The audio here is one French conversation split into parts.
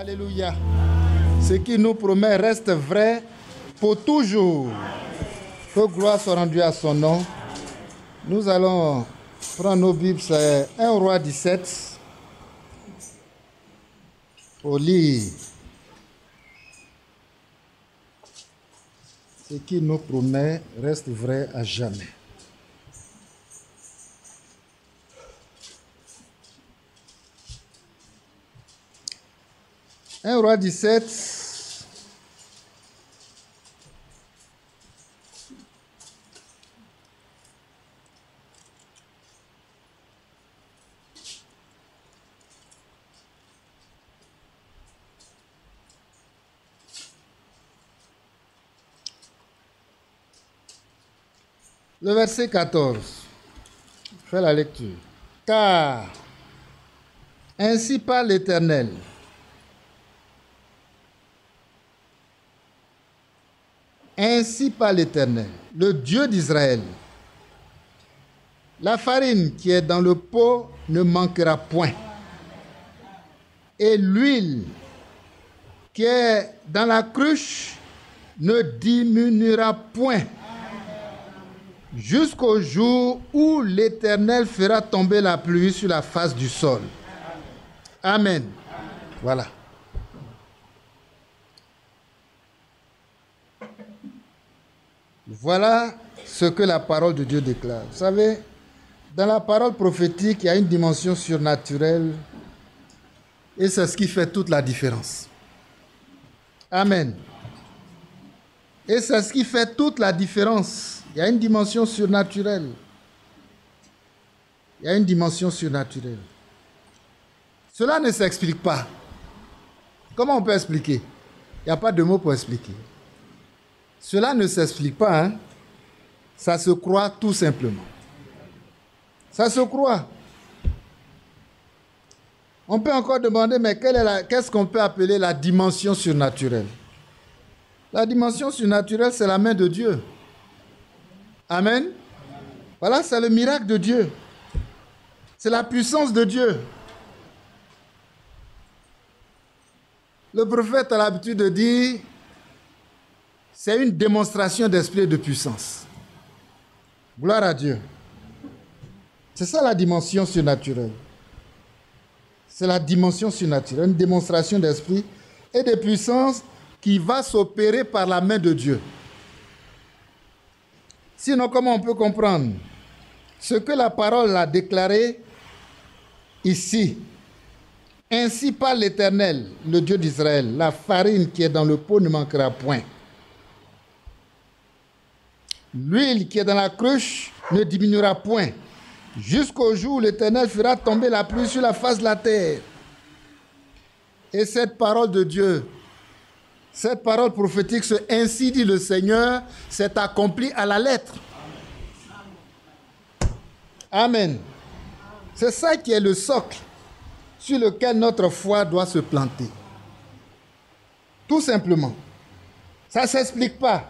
Alléluia. Ce qui nous promet reste vrai pour toujours. Que gloire soit rendue à son nom. Nous allons prendre nos Bibles, c'est 1 Roi 17, pour lire ce qui nous promet reste vrai à jamais. Un Roi 17, le verset 14. Je fais la lecture. Car ainsi parle l'Éternel. Ainsi parle l'Éternel, le Dieu d'Israël. La farine qui est dans le pot ne manquera point. Et l'huile qui est dans la cruche ne diminuera point. Jusqu'au jour où l'Éternel fera tomber la pluie sur la face du sol. Amen. Voilà. Voilà ce que la parole de Dieu déclare. Vous savez, dans la parole prophétique, il y a une dimension surnaturelle et c'est ce qui fait toute la différence. Amen. Et c'est ce qui fait toute la différence. Il y a une dimension surnaturelle. Il y a une dimension surnaturelle. Cela ne s'explique pas. Comment on peut expliquer? Il n'y a pas de mots pour expliquer. Cela ne s'explique pas, hein? Ça se croit tout simplement. Ça se croit. On peut encore demander, mais qu'est-ce qu'on peut appeler la dimension surnaturelle? La dimension surnaturelle, c'est la main de Dieu. Amen. Voilà, c'est le miracle de Dieu. C'est la puissance de Dieu. Le prophète a l'habitude de dire, c'est une démonstration d'esprit et de puissance. Gloire à Dieu. C'est ça la dimension surnaturelle. C'est la dimension surnaturelle, une démonstration d'esprit et de puissance qui va s'opérer par la main de Dieu. Sinon, comment on peut comprendre ce que la parole a déclaré ici? Ainsi parle l'Éternel, le Dieu d'Israël, la farine qui est dans le pot ne manquera point. L'huile qui est dans la cruche ne diminuera point, jusqu'au jour où l'Éternel fera tomber la pluie sur la face de la terre. Et cette parole de Dieu, cette parole prophétique, ce ainsi dit le Seigneur, s'est accomplie à la lettre. Amen. C'est ça qui est le socle sur lequel notre foi doit se planter. Tout simplement. Ça ne s'explique pas.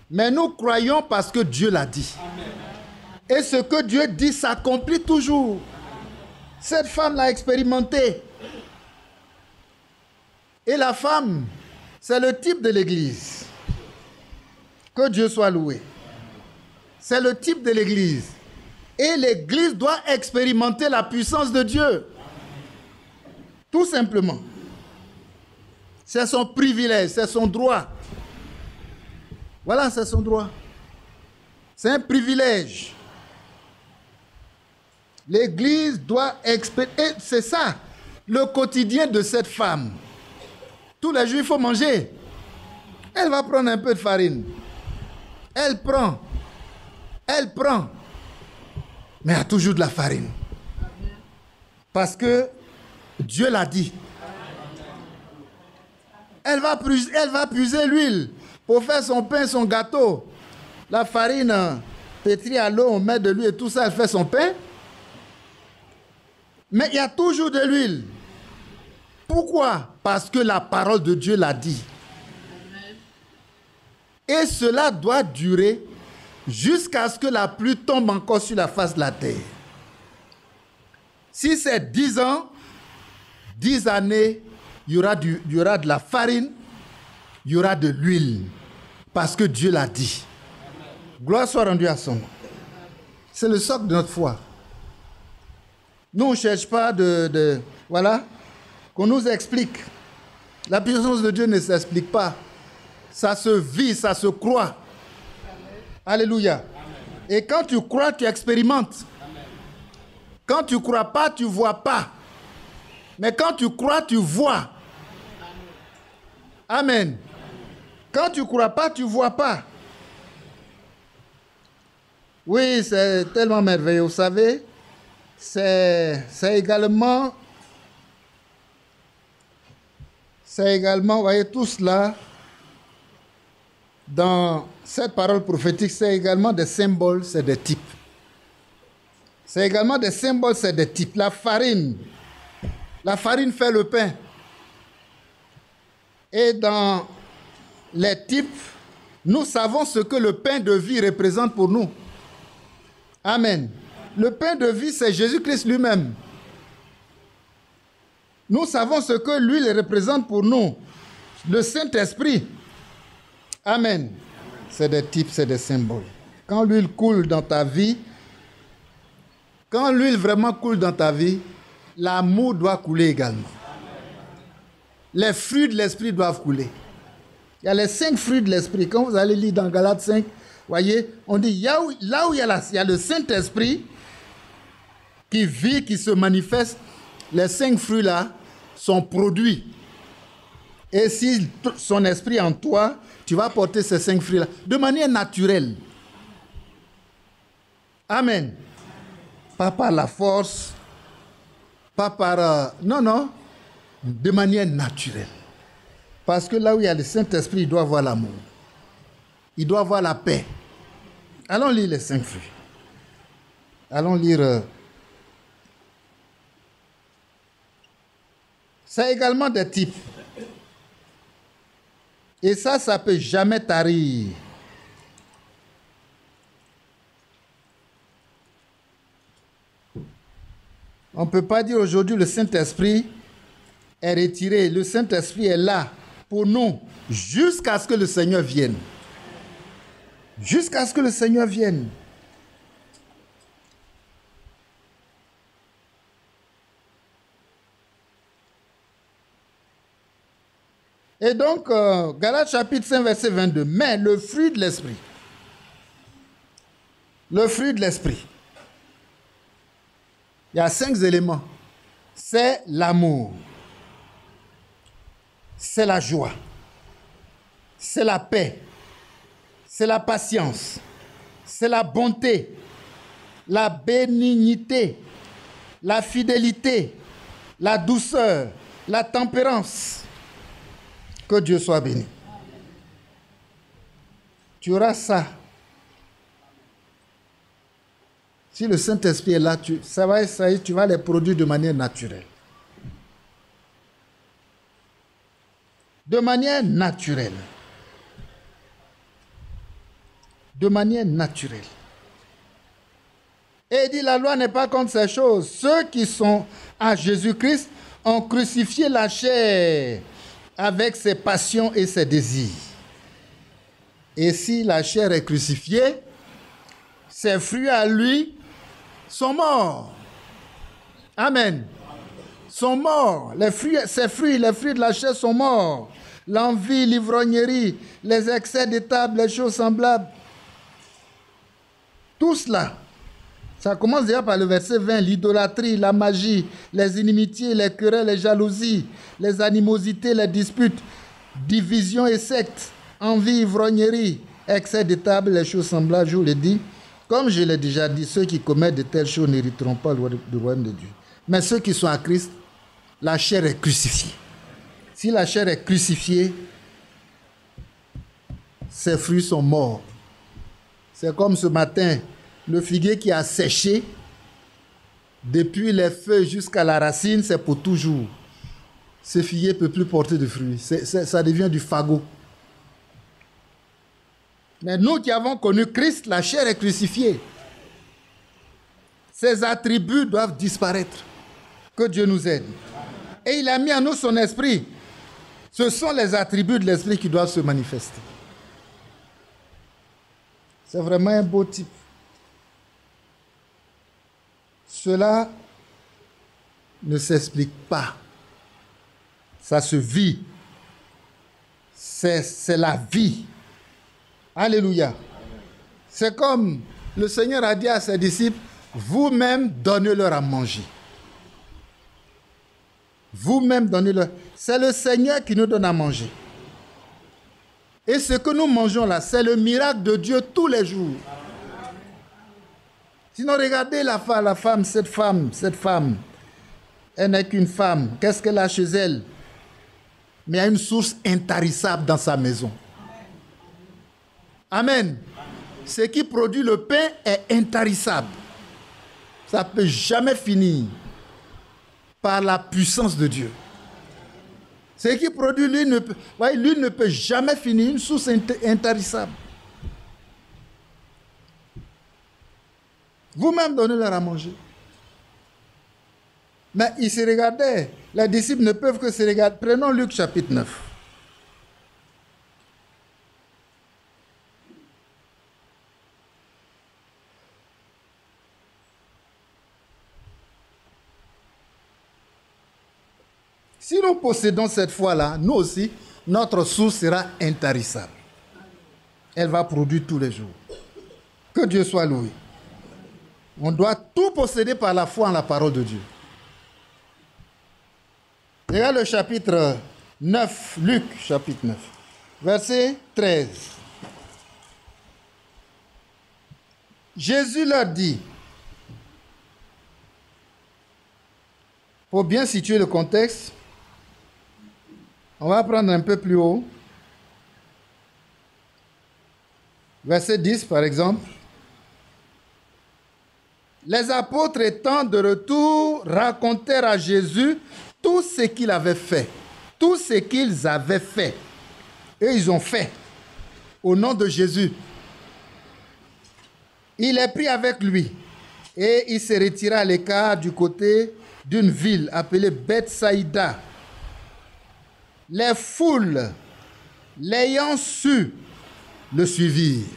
Mais nous croyons parce que Dieu l'a dit. Amen. Et ce que Dieu dit s'accomplit toujours. Cette femme l'a expérimenté. Et la femme, c'est le type de l'Église. Que Dieu soit loué. C'est le type de l'Église. Et l'Église doit expérimenter la puissance de Dieu. Tout simplement. C'est son privilège, c'est son droit. Voilà, c'est son droit. C'est un privilège. L'Église doit expérimenter. C'est ça, le quotidien de cette femme. Tous les jours, il faut manger. Elle va prendre un peu de farine. Elle prend. Mais il y a toujours de la farine. Parce que Dieu l'a dit. Elle va puiser l'huile pour faire son pain, son gâteau. La farine pétrie à l'eau, on met de l'huile et tout ça, elle fait son pain. Mais il y a toujours de l'huile. Pourquoi? Parce que la parole de Dieu l'a dit. Et cela doit durer jusqu'à ce que la pluie tombe encore sur la face de la terre. Si c'est 10 ans, 10 années, il y aura de la farine, il y aura de l'huile. Parce que Dieu l'a dit. Gloire soit rendue à son nom. C'est le socle de notre foi. Nous, on ne cherche pas voilà, qu'on nous explique. La puissance de Dieu ne s'explique pas. Ça se vit, ça se croit. Alléluia. Et quand tu crois, tu expérimentes. Quand tu ne crois pas, tu ne vois pas. Mais quand tu crois, tu vois. Amen. Quand tu ne crois pas, tu ne vois pas. Oui, c'est tellement merveilleux. Vous savez, c'est également, vous voyez, tout cela, dans cette parole prophétique, c'est également des symboles, c'est des types. C'est également des symboles, c'est des types. La farine fait le pain. Et dans les types, nous savons ce que le pain de vie représente pour nous. Amen. Le pain de vie, c'est Jésus-Christ lui-même. Nous savons ce que l'huile représente pour nous. Le Saint-Esprit. Amen. C'est des types, c'est des symboles. Quand l'huile coule dans ta vie, quand l'huile vraiment coule dans ta vie, l'amour doit couler également. Les fruits de l'esprit doivent couler. Il y a les 5 fruits de l'esprit. Quand vous allez lire dans Galates 5, voyez, on dit, là où il y a le Saint-Esprit qui vit, qui se manifeste, les 5 fruits-là sont produits. Et si son esprit est en toi, tu vas porter ces 5 fruits-là de manière naturelle. Amen. Pas par la force, pas par... non, de manière naturelle. Parce que là où il y a le Saint-Esprit, il doit avoir l'amour. Il doit avoir la paix. Allons lire les 5 fruits. Allons lire... C'est également des types. Et ça ne peut jamais tarir. On ne peut pas dire aujourd'hui le Saint-Esprit est retiré. Le Saint-Esprit est là pour nous jusqu'à ce que le Seigneur vienne. Jusqu'à ce que le Seigneur vienne. Et donc, Galates chapitre 5, verset 22. Mais le fruit de l'esprit. Le fruit de l'esprit. Il y a 5 éléments. C'est l'amour. C'est la joie. C'est la paix. C'est la patience. C'est la bonté. La bénignité. La fidélité. La douceur. La tempérance. Que Dieu soit béni. Tu auras ça. Si le Saint-Esprit est là, tu vas les produire de manière naturelle. De manière naturelle. De manière naturelle. Et il dit, la loi n'est pas contre ces choses. Ceux qui sont à Jésus-Christ ont crucifié la chair avec ses passions et ses désirs. Et si la chair est crucifiée, ses fruits à lui sont morts. Amen. Sont morts. Ses fruits, les fruits de la chair sont morts. L'envie, l'ivrognerie, les excès de table, les choses semblables. Tout cela, ça commence déjà par le verset 20, l'idolâtrie, la magie, les inimitiés, les querelles, les jalousies, les animosités, les disputes, divisions et sectes, envie, ivrognerie, excès de table, les choses semblables, je vous l'ai dit. Comme je l'ai déjà dit, ceux qui commettent de telles choses n'hériteront pas le royaume de Dieu. Mais ceux qui sont à Christ, la chair est crucifiée. Si la chair est crucifiée, ses fruits sont morts. C'est comme ce matin, le figuier qui a séché, depuis les feuilles jusqu'à la racine, c'est pour toujours. Ce figuier ne peut plus porter de fruits. Ça devient du fagot. Mais nous qui avons connu Christ, la chair est crucifiée. Ses attributs doivent disparaître. Que Dieu nous aide. Et il a mis en nous son esprit. Ce sont les attributs de l'esprit qui doivent se manifester. C'est vraiment un beau type. Cela ne s'explique pas. Ça se vit. C'est la vie. Alléluia. C'est comme le Seigneur a dit à ses disciples, vous-même donnez-leur à manger. Vous-même donnez-leur. C'est le Seigneur qui nous donne à manger. Et ce que nous mangeons là, c'est le miracle de Dieu tous les jours. Sinon, regardez la femme, cette femme. Elle n'est qu'une femme. Qu'est-ce qu'elle a chez elle? Mais il y a une source intarissable dans sa maison. Amen. Ce qui produit le pain est intarissable. Ça ne peut jamais finir par la puissance de Dieu. Ce qui produit l'huile ne peut jamais finir, une source intarissable. Vous-même donnez-leur à manger. Mais ils se regardaient. Les disciples ne peuvent que se regarder. Prenons Luc chapitre 9. Si nous possédons cette foi-là, nous aussi, notre source sera intarissable. Elle va produire tous les jours. Que Dieu soit loué. On doit tout posséder par la foi en la parole de Dieu. Regarde le chapitre 9, Luc chapitre 9, verset 13. Jésus leur dit, pour bien situer le contexte, on va prendre un peu plus haut. Verset 10 par exemple. Les apôtres étant de retour racontèrent à Jésus tout ce qu'il avait fait. Tout ce qu'ils avaient fait. Et ils ont fait. Au nom de Jésus. Il est pris avec lui. Et il se retira à l'écart du côté d'une ville appelée Bethsaïda. Les foules, l'ayant su, le suivirent.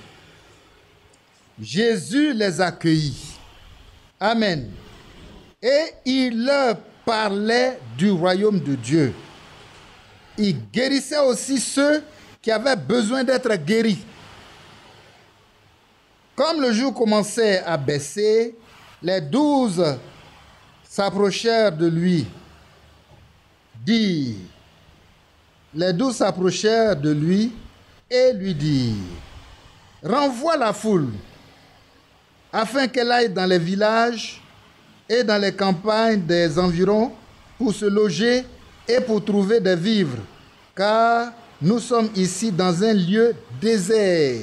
Jésus les accueillit. Amen. Et il leur parlait du royaume de Dieu. Il guérissait aussi ceux qui avaient besoin d'être guéris. Comme le jour commençait à baisser, les 12 s'approchèrent de lui. Les 12 s'approchèrent de lui et lui dirent, renvoie la foule, afin qu'elle aille dans les villages et dans les campagnes des environs pour se loger et pour trouver des vivres, car nous sommes ici dans un lieu désert.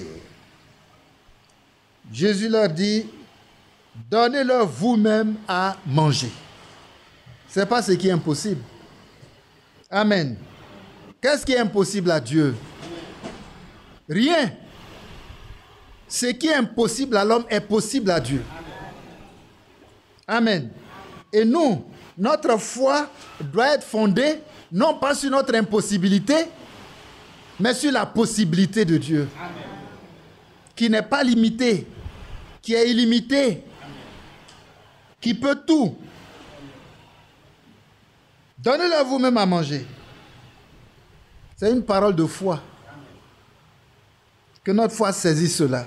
Jésus leur dit, donnez-leur vous-même à manger. Ce n'est pas ce qui est impossible. Amen. Qu'est-ce qui est impossible à Dieu? Rien. Ce qui est impossible à l'homme est possible à Dieu. Amen. Et nous, notre foi doit être fondée non pas sur notre impossibilité, mais sur la possibilité de Dieu. Amen. Qui n'est pas limitée, qui est illimitée, qui peut tout. Donnez-leur vous-même à manger. C'est une parole de foi. Que notre foi saisisse cela.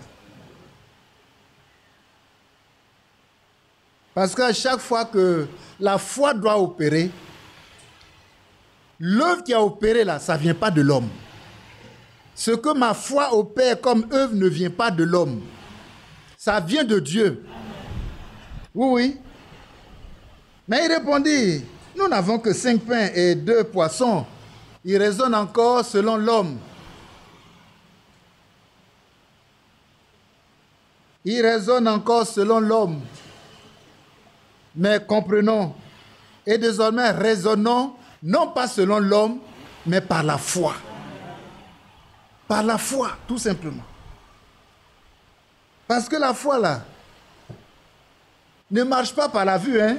Parce qu'à chaque fois que la foi doit opérer, l'œuvre qui a opéré là, ça ne vient pas de l'homme. Ce que ma foi opère comme œuvre ne vient pas de l'homme. Ça vient de Dieu. Oui, oui. Mais il répondit, nous n'avons que 5 pains et 2 poissons. Il raisonne encore selon l'homme. Il raisonne encore selon l'homme. Mais comprenons. Et désormais, raisonnons, non pas selon l'homme, mais par la foi. Par la foi, tout simplement. Parce que la foi, là, ne marche pas par la vue, hein.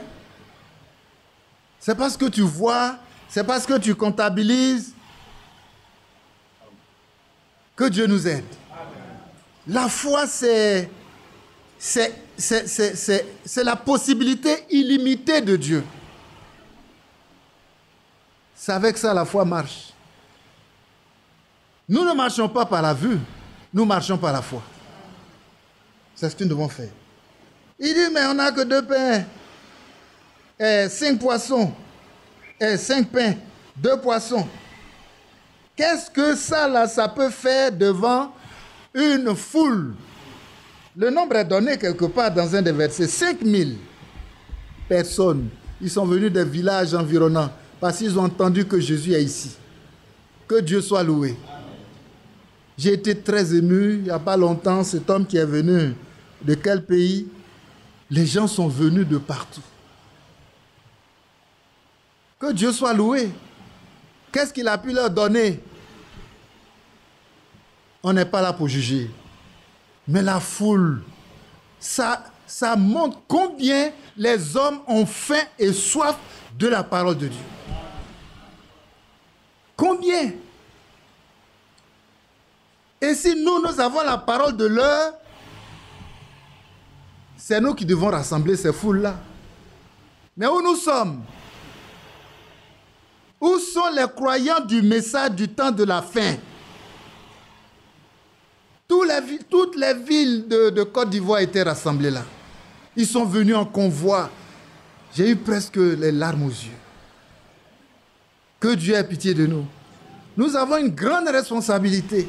C'est parce que tu vois, c'est parce que tu comptabilises, Que Dieu nous aide. La foi, c'est la possibilité illimitée de Dieu. C'est avec ça la foi marche. Nous ne marchons pas par la vue, nous marchons par la foi. C'est ce que nous devons faire. Il dit, mais on n'a que 2 pains, 5 poissons, 5 pains, 2 poissons. Qu'est-ce que ça, là, ça peut faire devant une foule? Le nombre est donné quelque part dans un des versets. 5000 personnes. Ils sont venus des villages environnants parce qu'ils ont entendu que Jésus est ici. Que Dieu soit loué. J'ai été très ému. Il n'y a pas longtemps, cet homme qui est venu de quel pays? Les gens sont venus de partout. Que Dieu soit loué. Qu'est-ce qu'il a pu leur donner? On n'est pas là pour juger. Mais la foule, ça montre combien les hommes ont faim et soif de la parole de Dieu. Combien? Et si nous avons la parole de l'heure, c'est nous qui devons rassembler ces foules-là. Mais où nous sommes? Où sont les croyants du message du temps de la fin? Toutes les villes de Côte d'Ivoire étaient rassemblées là. Ils sont venus en convoi. J'ai eu presque les larmes aux yeux. Que Dieu ait pitié de nous. Nous avons une grande responsabilité.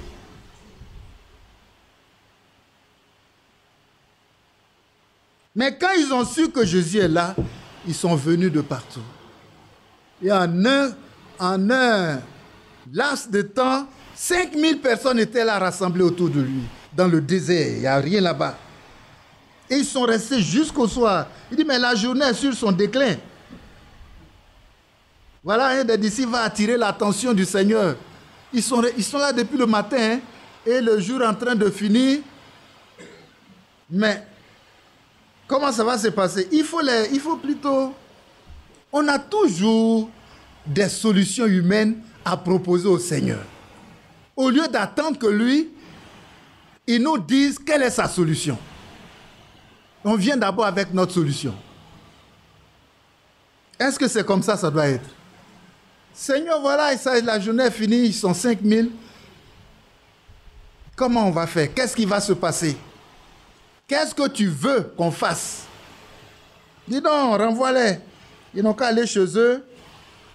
Mais quand ils ont su que Jésus est là, ils sont venus de partout. Et en un laps de temps, 5000 personnes étaient là rassemblées autour de lui, dans le désert. Il n'y a rien là-bas. Et ils sont restés jusqu'au soir. Il dit, mais la journée est sur son déclin. Voilà, un des disciples va attirer l'attention du Seigneur. Ils sont là depuis le matin, hein, et le jour en train de finir. Mais comment ça va se passer? Il faut plutôt... On a toujours des solutions humaines à proposer au Seigneur. Au lieu d'attendre que lui, il nous dise quelle est sa solution. On vient d'abord avec notre solution. Est-ce que c'est comme ça doit être? Seigneur, voilà, la journée est finie, ils sont 5000. Comment on va faire? Qu'est-ce qui va se passer? Qu'est-ce que tu veux qu'on fasse? Dis donc, renvoie-les. Ils n'ont qu'à aller chez eux,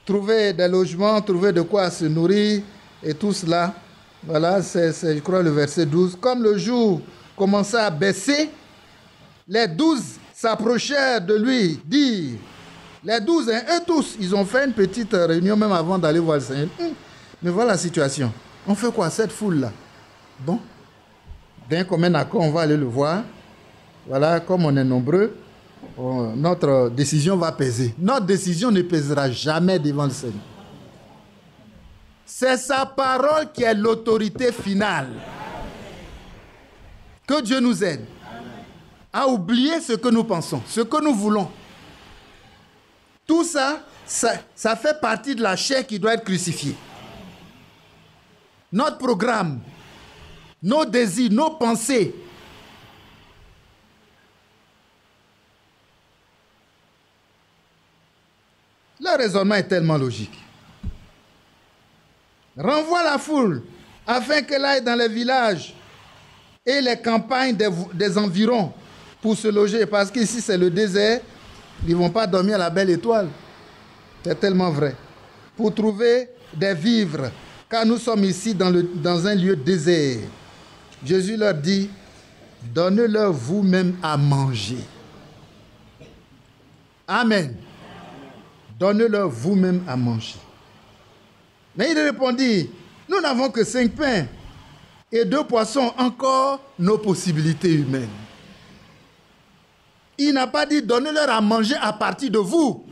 trouver des logements, trouver de quoi se nourrir et tout cela. Voilà, c'est je crois le verset 12. Comme le jour commençait à baisser, les 12 s'approchèrent de lui, dirent, les 12, hein, eux tous, ils ont fait une petite réunion même avant d'aller voir le Seigneur. Mais voilà la situation. On fait quoi, cette foule-là? Bon, d'un commun accord, on va aller le voir. Voilà, comme on est nombreux, notre décision va peser. Notre décision ne pèsera jamais devant le Seigneur. C'est sa parole qui est l'autorité finale. Que Dieu nous aide à oublier ce que nous pensons, ce que nous voulons. Tout ça, ça fait partie de la chair qui doit être crucifiée. Notre programme, nos désirs, nos pensées. Le raisonnement est tellement logique. Renvoie la foule afin qu'elle aille dans les villages et les campagnes des environs pour se loger. Parce qu'ici, c'est le désert. Ils ne vont pas dormir à la belle étoile. C'est tellement vrai. Pour trouver des vivres. Car nous sommes ici dans un lieu désert. Jésus leur dit, donnez-leur vous-même à manger. Amen. Donnez-leur vous-même à manger. Mais il répondit, nous n'avons que 5 pains et 2 poissons, encore nos possibilités humaines. Il n'a pas dit, donnez-leur à manger à partir de vous.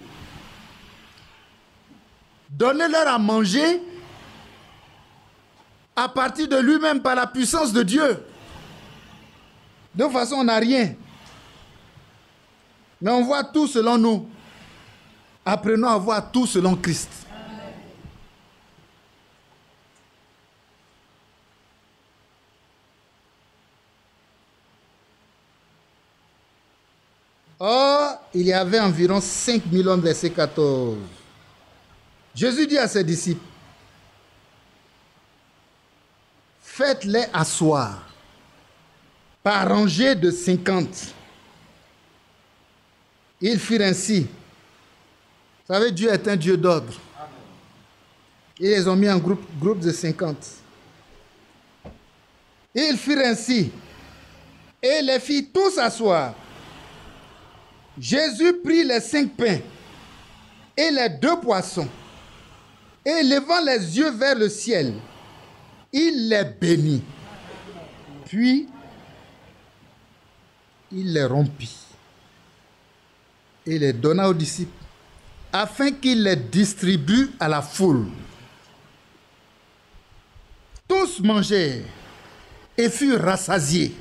Donnez-leur à manger à partir de lui-même par la puissance de Dieu. De toute façon, on n'a rien. Mais on voit tout selon nous. Apprenons à voir tout selon Christ. Or, il y avait environ 5 000 hommes, verset 14. Jésus dit à ses disciples, faites-les asseoir par rangée de 50. Ils firent ainsi. Vous savez, Dieu est un Dieu d'ordre. Ils les ont mis en groupe de 50. Ils firent ainsi. Et les fit tous asseoir. Jésus prit les 5 pains et les 2 poissons, et levant les yeux vers le ciel, il les bénit. Puis, il les rompit et les donna aux disciples, afin qu'ils les distribuent à la foule. Tous mangèrent et furent rassasiés.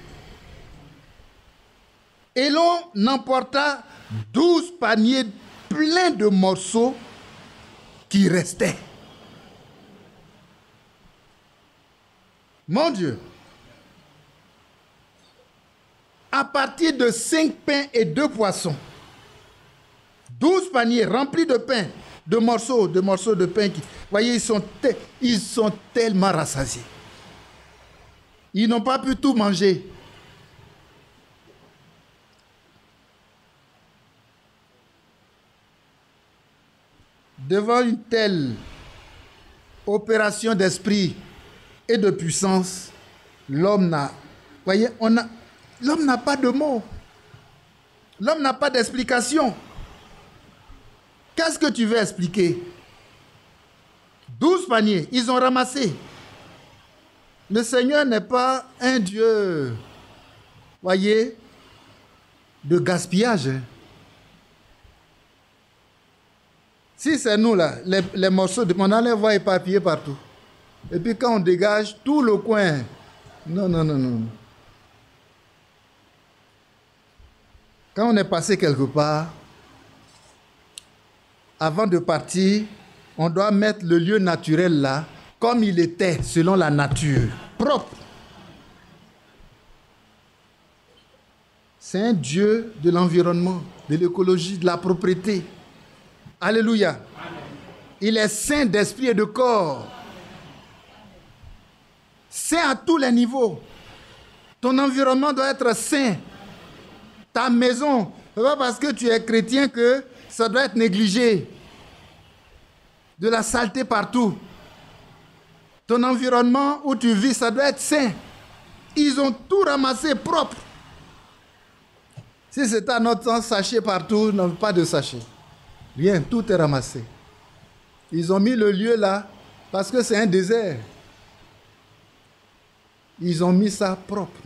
Et l'on emporta 12 paniers pleins de morceaux qui restaient. Mon Dieu, à partir de 5 pains et 2 poissons, 12 paniers remplis de pain, de morceaux de pain. Vous voyez, ils sont tellement rassasiés. Ils n'ont pas pu tout manger. Devant une telle opération d'esprit et de puissance, l'homme n'a pas de mots. L'homme n'a pas d'explication. Qu'est-ce que tu veux expliquer? 12 paniers, ils ont ramassé. Le Seigneur n'est pas un Dieu, voyez, de gaspillage. Si c'est nous là, les morceaux, on allait voir éparpillés partout. Et puis quand on dégage tout le coin, non. Quand on est passé quelque part, avant de partir, on doit mettre le lieu naturel là, comme il était, selon la nature, propre. C'est un Dieu de l'environnement, de l'écologie, de la propriété. Alléluia. Amen. Il est saint d'esprit et de corps. Saint à tous les niveaux. Ton environnement doit être saint. Ta maison, ce n'est pas parce que tu es chrétien que ça doit être négligé. De la saleté partout. Ton environnement où tu vis, ça doit être saint. Ils ont tout ramassé propre. Si c'est à notre temps, sachet partout, non, pas de sachet. Rien, tout est ramassé. Ils ont mis le lieu là parce que c'est un désert. Ils ont mis ça propre.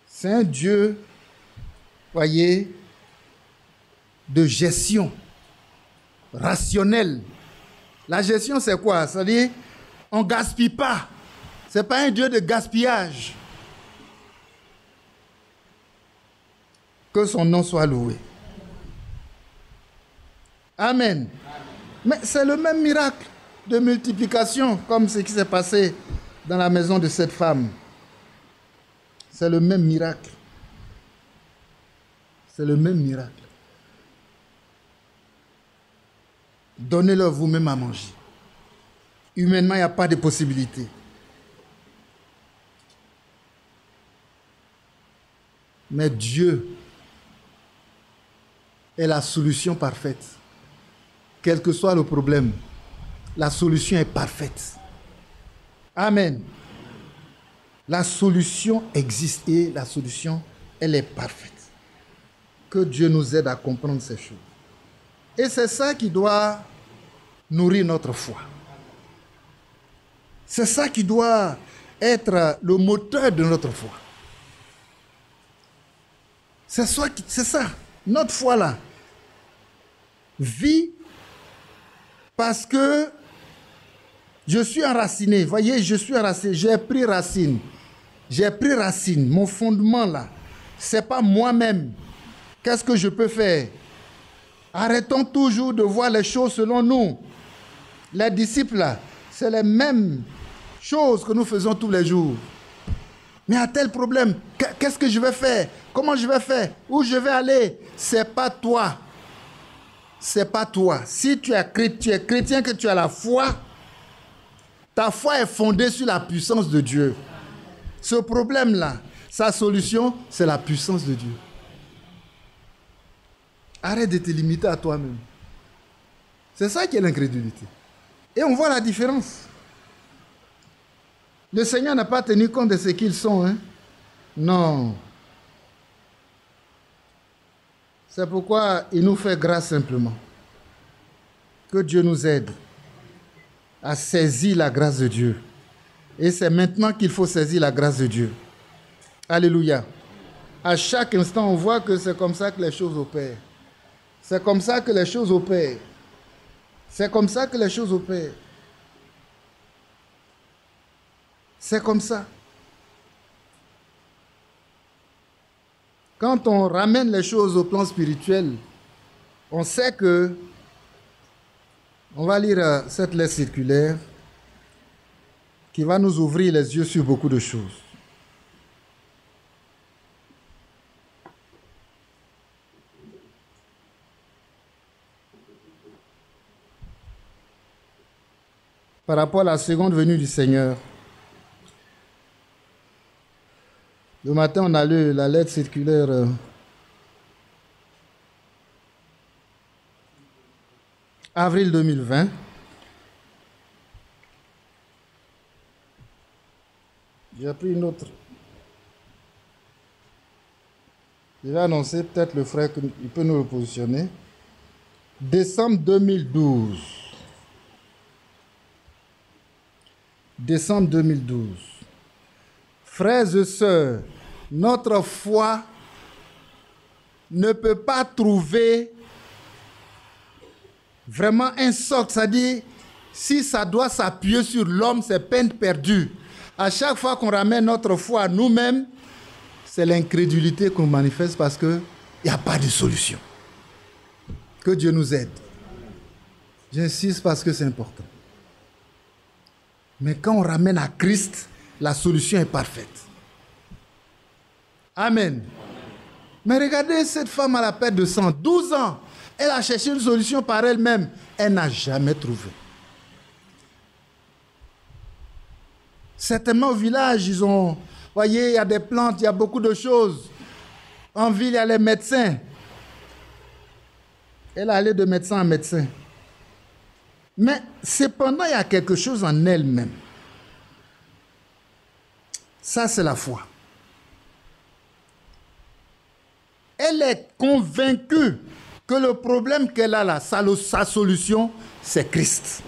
C'est un Dieu, voyez, de gestion rationnelle. La gestion, c'est quoi? C'est-à-dire, on ne gaspille pas. Ce n'est pas un Dieu de gaspillage. Que son nom soit loué. Amen. Mais c'est le même miracle de multiplication, comme ce qui s'est passé dans la maison de cette femme. C'est le même miracle. C'est le même miracle. Donnez-leur vous-même à manger. Humainement, il n'y a pas de possibilité. Mais Dieu est la solution parfaite. Quel que soit le problème, la solution est parfaite. Amen. La solution existe et la solution, elle est parfaite. Que Dieu nous aide à comprendre ces choses. Et c'est ça qui doit nourrir notre foi. C'est ça qui doit être le moteur de notre foi. C'est ça, notre foi là. Vit parce que je suis enraciné. Voyez, je suis enraciné. J'ai pris racine. J'ai pris racine. Mon fondement là, ce n'est pas moi-même. Qu'est-ce que je peux faire? Arrêtons toujours de voir les choses selon nous. Les disciples là, c'est les mêmes choses que nous faisons tous les jours. Mais à tel problème, qu'est-ce que je vais faire? Comment je vais faire? Où je vais aller? C'est pas toi. C'est pas toi. Si tu es chrétien, que tu as la foi, ta foi est fondée sur la puissance de Dieu. Ce problème-là, sa solution, c'est la puissance de Dieu. Arrête de te limiter à toi-même. C'est ça qui est l'incrédulité. Et on voit la différence. Le Seigneur n'a pas tenu compte de ce qu'ils sont. Hein? Non. C'est pourquoi il nous fait grâce simplement. Que Dieu nous aide à saisir la grâce de Dieu. Et c'est maintenant qu'il faut saisir la grâce de Dieu. Alléluia. À chaque instant, on voit que c'est comme ça que les choses opèrent. C'est comme ça que les choses opèrent. C'est comme ça que les choses opèrent. C'est comme ça. Quand on ramène les choses au plan spirituel, on sait que, on va lire cette lettre circulaire qui va nous ouvrir les yeux sur beaucoup de choses. Par rapport à la seconde venue du Seigneur. Le matin, on a lu la lettre circulaire avril 2020. J'ai pris une autre. Je vais annoncer, peut-être le frère, il peut nous le positionner. Décembre 2012. Décembre 2012. Frères et sœurs, notre foi ne peut pas trouver vraiment un socle. C'est-à-dire, si ça doit s'appuyer sur l'homme, c'est peine perdue. À chaque fois qu'on ramène notre foi à nous-mêmes, c'est l'incrédulité qu'on manifeste parce qu'il n'y a pas de solution. Que Dieu nous aide. J'insiste parce que c'est important. Mais quand on ramène à Christ, la solution est parfaite. Amen. Mais regardez cette femme à la perte de sang, 12 ans. Elle a cherché une solution par elle-même. Elle n'a jamais trouvé. Certainement au village, ils ont... Voyez, il y a des plantes, il y a beaucoup de choses. En ville, il y a les médecins. Elle est allée de médecin en médecin. Mais cependant, il y a quelque chose en elle-même. Ça, c'est la foi. Elle est convaincue que le problème qu'elle a là, sa solution, c'est Christ.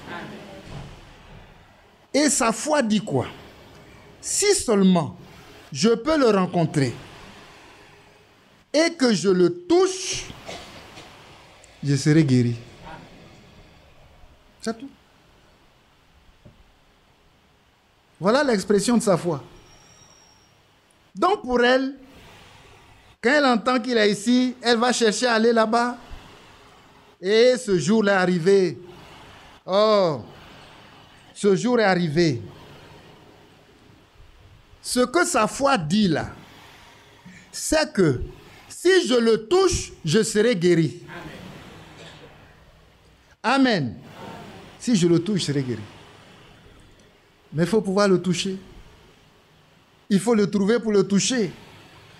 Et sa foi dit quoi? Si seulement je peux le rencontrer et que je le touche, je serai guéri. C'est tout. Voilà l'expression de sa foi. Donc pour elle, quand elle entend qu'il est ici, elle va chercher à aller là-bas. Et ce jour-là est arrivé. Oh, ce jour est arrivé. Ce que sa foi dit là, c'est que si je le touche, je serai guéri. Amen. Si je le touche, je serai guéri. Mais il faut pouvoir le toucher. Il faut le trouver pour le toucher.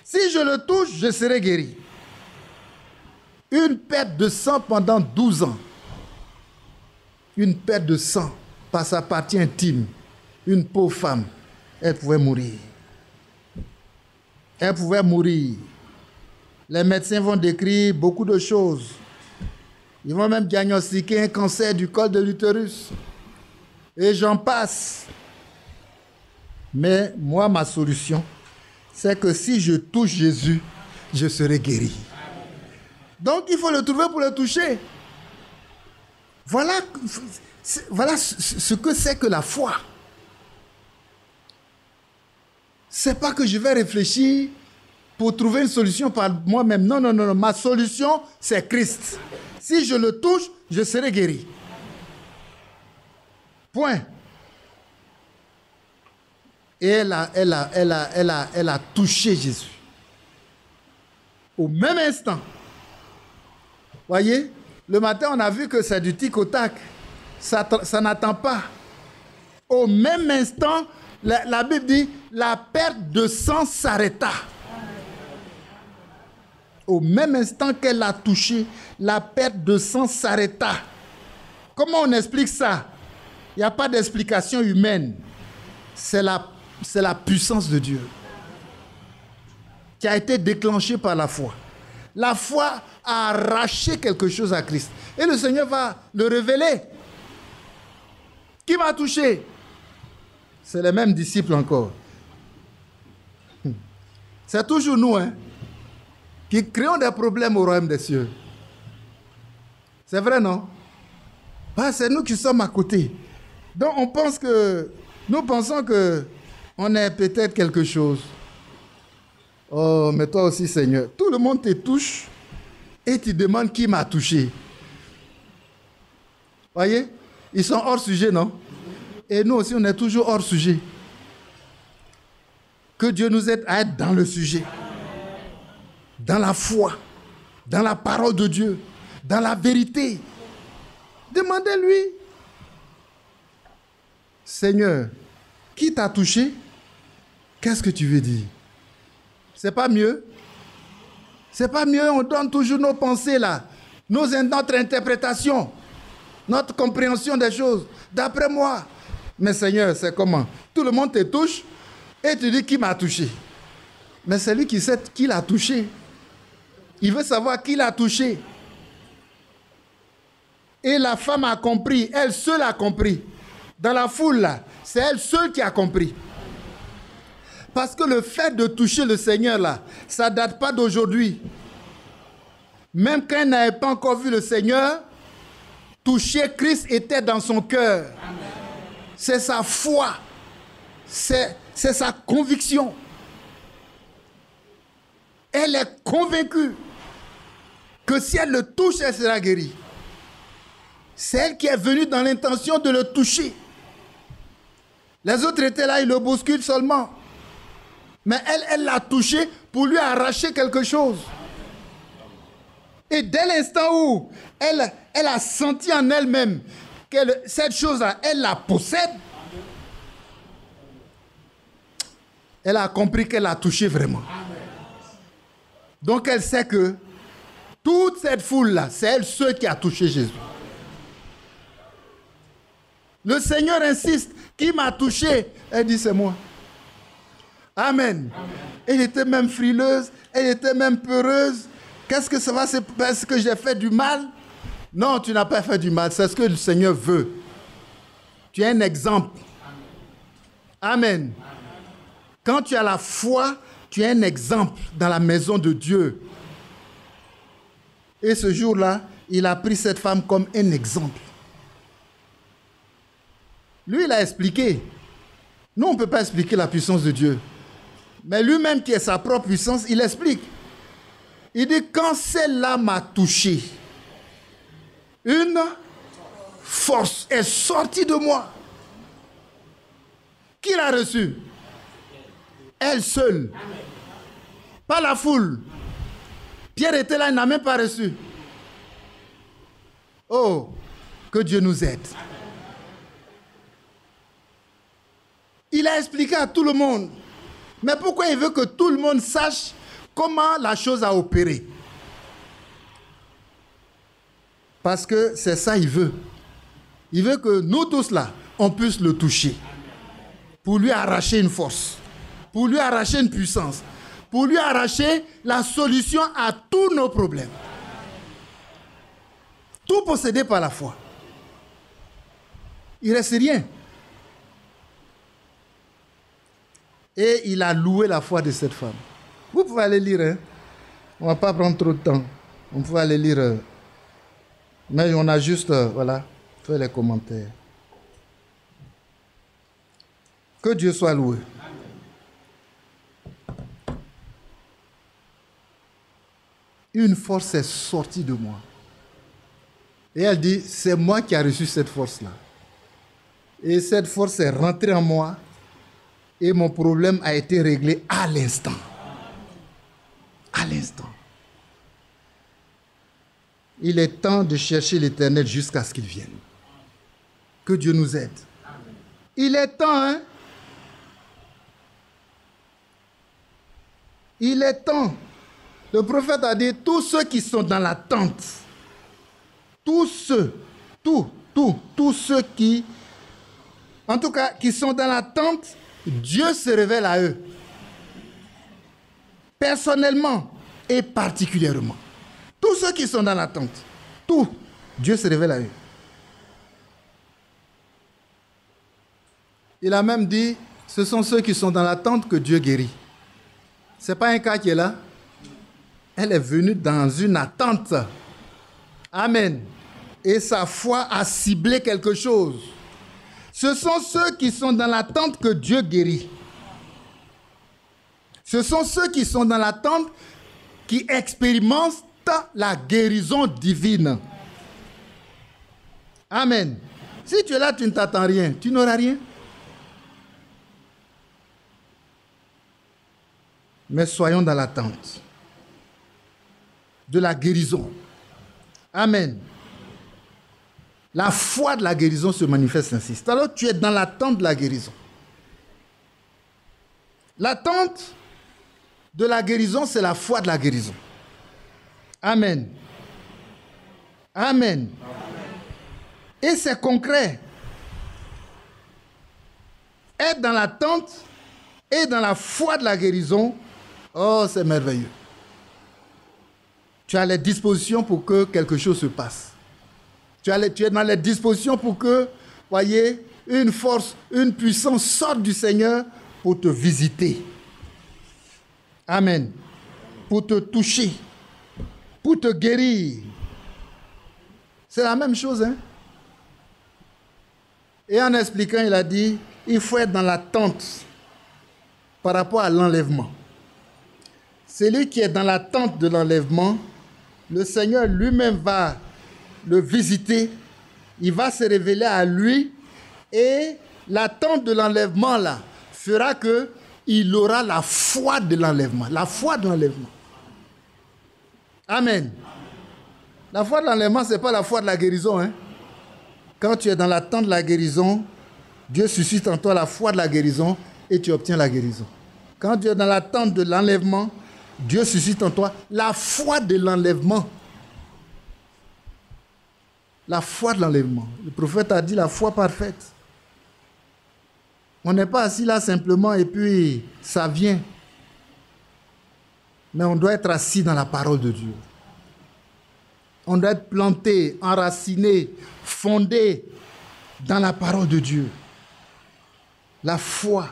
Si je le touche, je serai guéri. Une perte de sang pendant 12 ans. Une perte de sang par sa partie intime. Une pauvre femme. Elle pouvait mourir. Elle pouvait mourir. Les médecins vont décrire beaucoup de choses. Ils vont même diagnostiquer un cancer du col de l'utérus. Et j'en passe. Mais moi, ma solution, c'est que si je touche Jésus, je serai guéri. Donc, il faut le trouver pour le toucher. Voilà ce que c'est que la foi. C'est pas que je vais réfléchir pour trouver une solution par moi-même. Non, non, non, non. Ma solution, c'est Christ. Si je le touche, je serai guéri. Point. Et elle a touché Jésus. Au même instant. Voyez, le matin, on a vu que c'est du tic au tac. Ça n'attend pas. Au même instant, la Bible dit, la perte de sang s'arrêta. Au même instant qu'elle l'a touché, la perte de sang s'arrêta. Comment on explique ça? Il n'y a pas d'explication humaine. C'est la puissance de Dieu qui a été déclenchée par la foi. La foi a arraché quelque chose à Christ. Et le Seigneur va le révéler. Qui m'a touché? C'est les mêmes disciples encore. C'est toujours nous, qui créons des problèmes au royaume des cieux. C'est vrai, non? C'est nous qui sommes à côté. Donc nous pensons que on est peut-être quelque chose. Oh, mais toi aussi, Seigneur. Tout le monde te touche et tu demandes qui m'a touché. Voyez? Ils sont hors sujet, non? Et nous aussi, on est toujours hors sujet. Que Dieu nous aide à être dans le sujet. Dans la foi. Dans la parole de Dieu. Dans la vérité. Demandez-lui. Seigneur, qui t'a touché? Qu'est-ce que tu veux dire? C'est pas mieux? C'est pas mieux, on donne toujours nos pensées là, notre interprétation, notre compréhension des choses. D'après moi. Mais Seigneur, c'est comment? Tout le monde te touche et tu dis qui m'a touché. Mais c'est lui qui sait qui l'a touché. Il veut savoir qui l'a touché. Et la femme a compris, elle seule a compris. Dans la foule là, c'est elle seule qui a compris. Parce que le fait de toucher le Seigneur là, ça ne date pas d'aujourd'hui. Même quand elle n'avait pas encore vu le Seigneur, toucher Christ était dans son cœur. C'est sa foi. C'est sa conviction. Elle est convaincue que si elle le touche, elle sera guérie. C'est elle qui est venue dans l'intention de le toucher. Les autres étaient là, ils le bousculent seulement. Mais elle l'a touché pour lui arracher quelque chose. Et dès l'instant où elle a senti en elle-même que cette chose-là, elle la possède, elle a compris qu'elle l'a touché vraiment. Donc elle sait que toute cette foule-là, c'est elle seule qui a touché Jésus. Le Seigneur insiste, qui m'a touché? Elle dit, c'est moi. Amen. Elle était même frileuse, elle était même peureuse. Qu'est-ce que ça va? C'est parce que j'ai fait du mal? Non, tu n'as pas fait du mal, c'est ce que le Seigneur veut. Tu es un exemple. Amen. Quand tu as la foi, tu es un exemple dans la maison de Dieu. Et ce jour-là, il a pris cette femme comme un exemple. Lui, il a expliqué. Nous, on ne peut pas expliquer la puissance de Dieu. Mais lui-même qui est sa propre puissance, il explique. Il dit, quand celle-là m'a touché, une force est sortie de moi. Qui l'a reçue? Elle seule. Pas la foule. Pierre était là, il n'a même pas reçu. Oh, que Dieu nous aide. Il a expliqué à tout le monde. Mais pourquoi il veut que tout le monde sache comment la chose a opéré? Parce que c'est ça qu'il veut. Il veut que nous tous là, on puisse le toucher. Pour lui arracher une force. Pour lui arracher une puissance. Pour lui arracher la solution à tous nos problèmes. Tout possédé par la foi. Il ne reste rien. Et il a loué la foi de cette femme. Vous pouvez aller lire. Hein? On ne va pas prendre trop de temps. On peut aller lire. Mais on a juste, voilà, fait les commentaires. Que Dieu soit loué. Une force est sortie de moi. Et elle dit, c'est moi qui ai reçu cette force-là. Et cette force est rentrée en moi. Et mon problème a été réglé à l'instant. À l'instant. Il est temps de chercher l'Éternel jusqu'à ce qu'il vienne. Que Dieu nous aide. Il est temps, hein? Il est temps. Le prophète a dit, tous ceux qui sont dans l'attente, tous ceux qui, en tout cas, qui sont dans l'attente, Dieu se révèle à eux. Personnellement et particulièrement. Tous ceux qui sont dans l'attente, Dieu se révèle à eux. Il a même dit, ce sont ceux qui sont dans l'attente que Dieu guérit. Ce n'est pas un cas qui est là. Elle est venue dans une attente. Amen. Et sa foi a ciblé quelque chose. Ce sont ceux qui sont dans l'attente que Dieu guérit. Ce sont ceux qui sont dans l'attente qui expérimentent la guérison divine. Amen. Si tu es là, tu ne t'attends rien, tu n'auras rien. Mais soyons dans l'attente de la guérison. Amen. La foi de la guérison se manifeste ainsi. Alors tu es dans l'attente de la guérison. L'attente de la guérison, c'est la foi de la guérison. Amen. Amen. Et c'est concret. Être dans l'attente et dans la foi de la guérison, oh, c'est merveilleux. Tu as les dispositions pour que quelque chose se passe. Tu es dans les dispositions pour que, voyez, une force, une puissance sorte du Seigneur pour te visiter. Amen. Pour te toucher. Pour te guérir. C'est la même chose, hein? Et en expliquant, il a dit, il faut être dans l'attente par rapport à l'enlèvement. Celui qui est dans l'attente de l'enlèvement, le Seigneur lui-même va le visiter, il va se révéler à lui et l'attente de l'enlèvement là fera que il aura la foi de l'enlèvement. La foi de l'enlèvement. Amen. La foi de l'enlèvement, ce n'est pas la foi de la guérison. Hein? Quand tu es dans l'attente de la guérison, Dieu suscite en toi la foi de la guérison et tu obtiens la guérison. Quand tu es dans l'attente de l'enlèvement, Dieu suscite en toi la foi de l'enlèvement. La foi de l'enlèvement. Le prophète a dit la foi parfaite. On n'est pas assis là simplement et puis ça vient. Mais on doit être assis dans la parole de Dieu. On doit être planté, enraciné, fondé dans la parole de Dieu. La foi.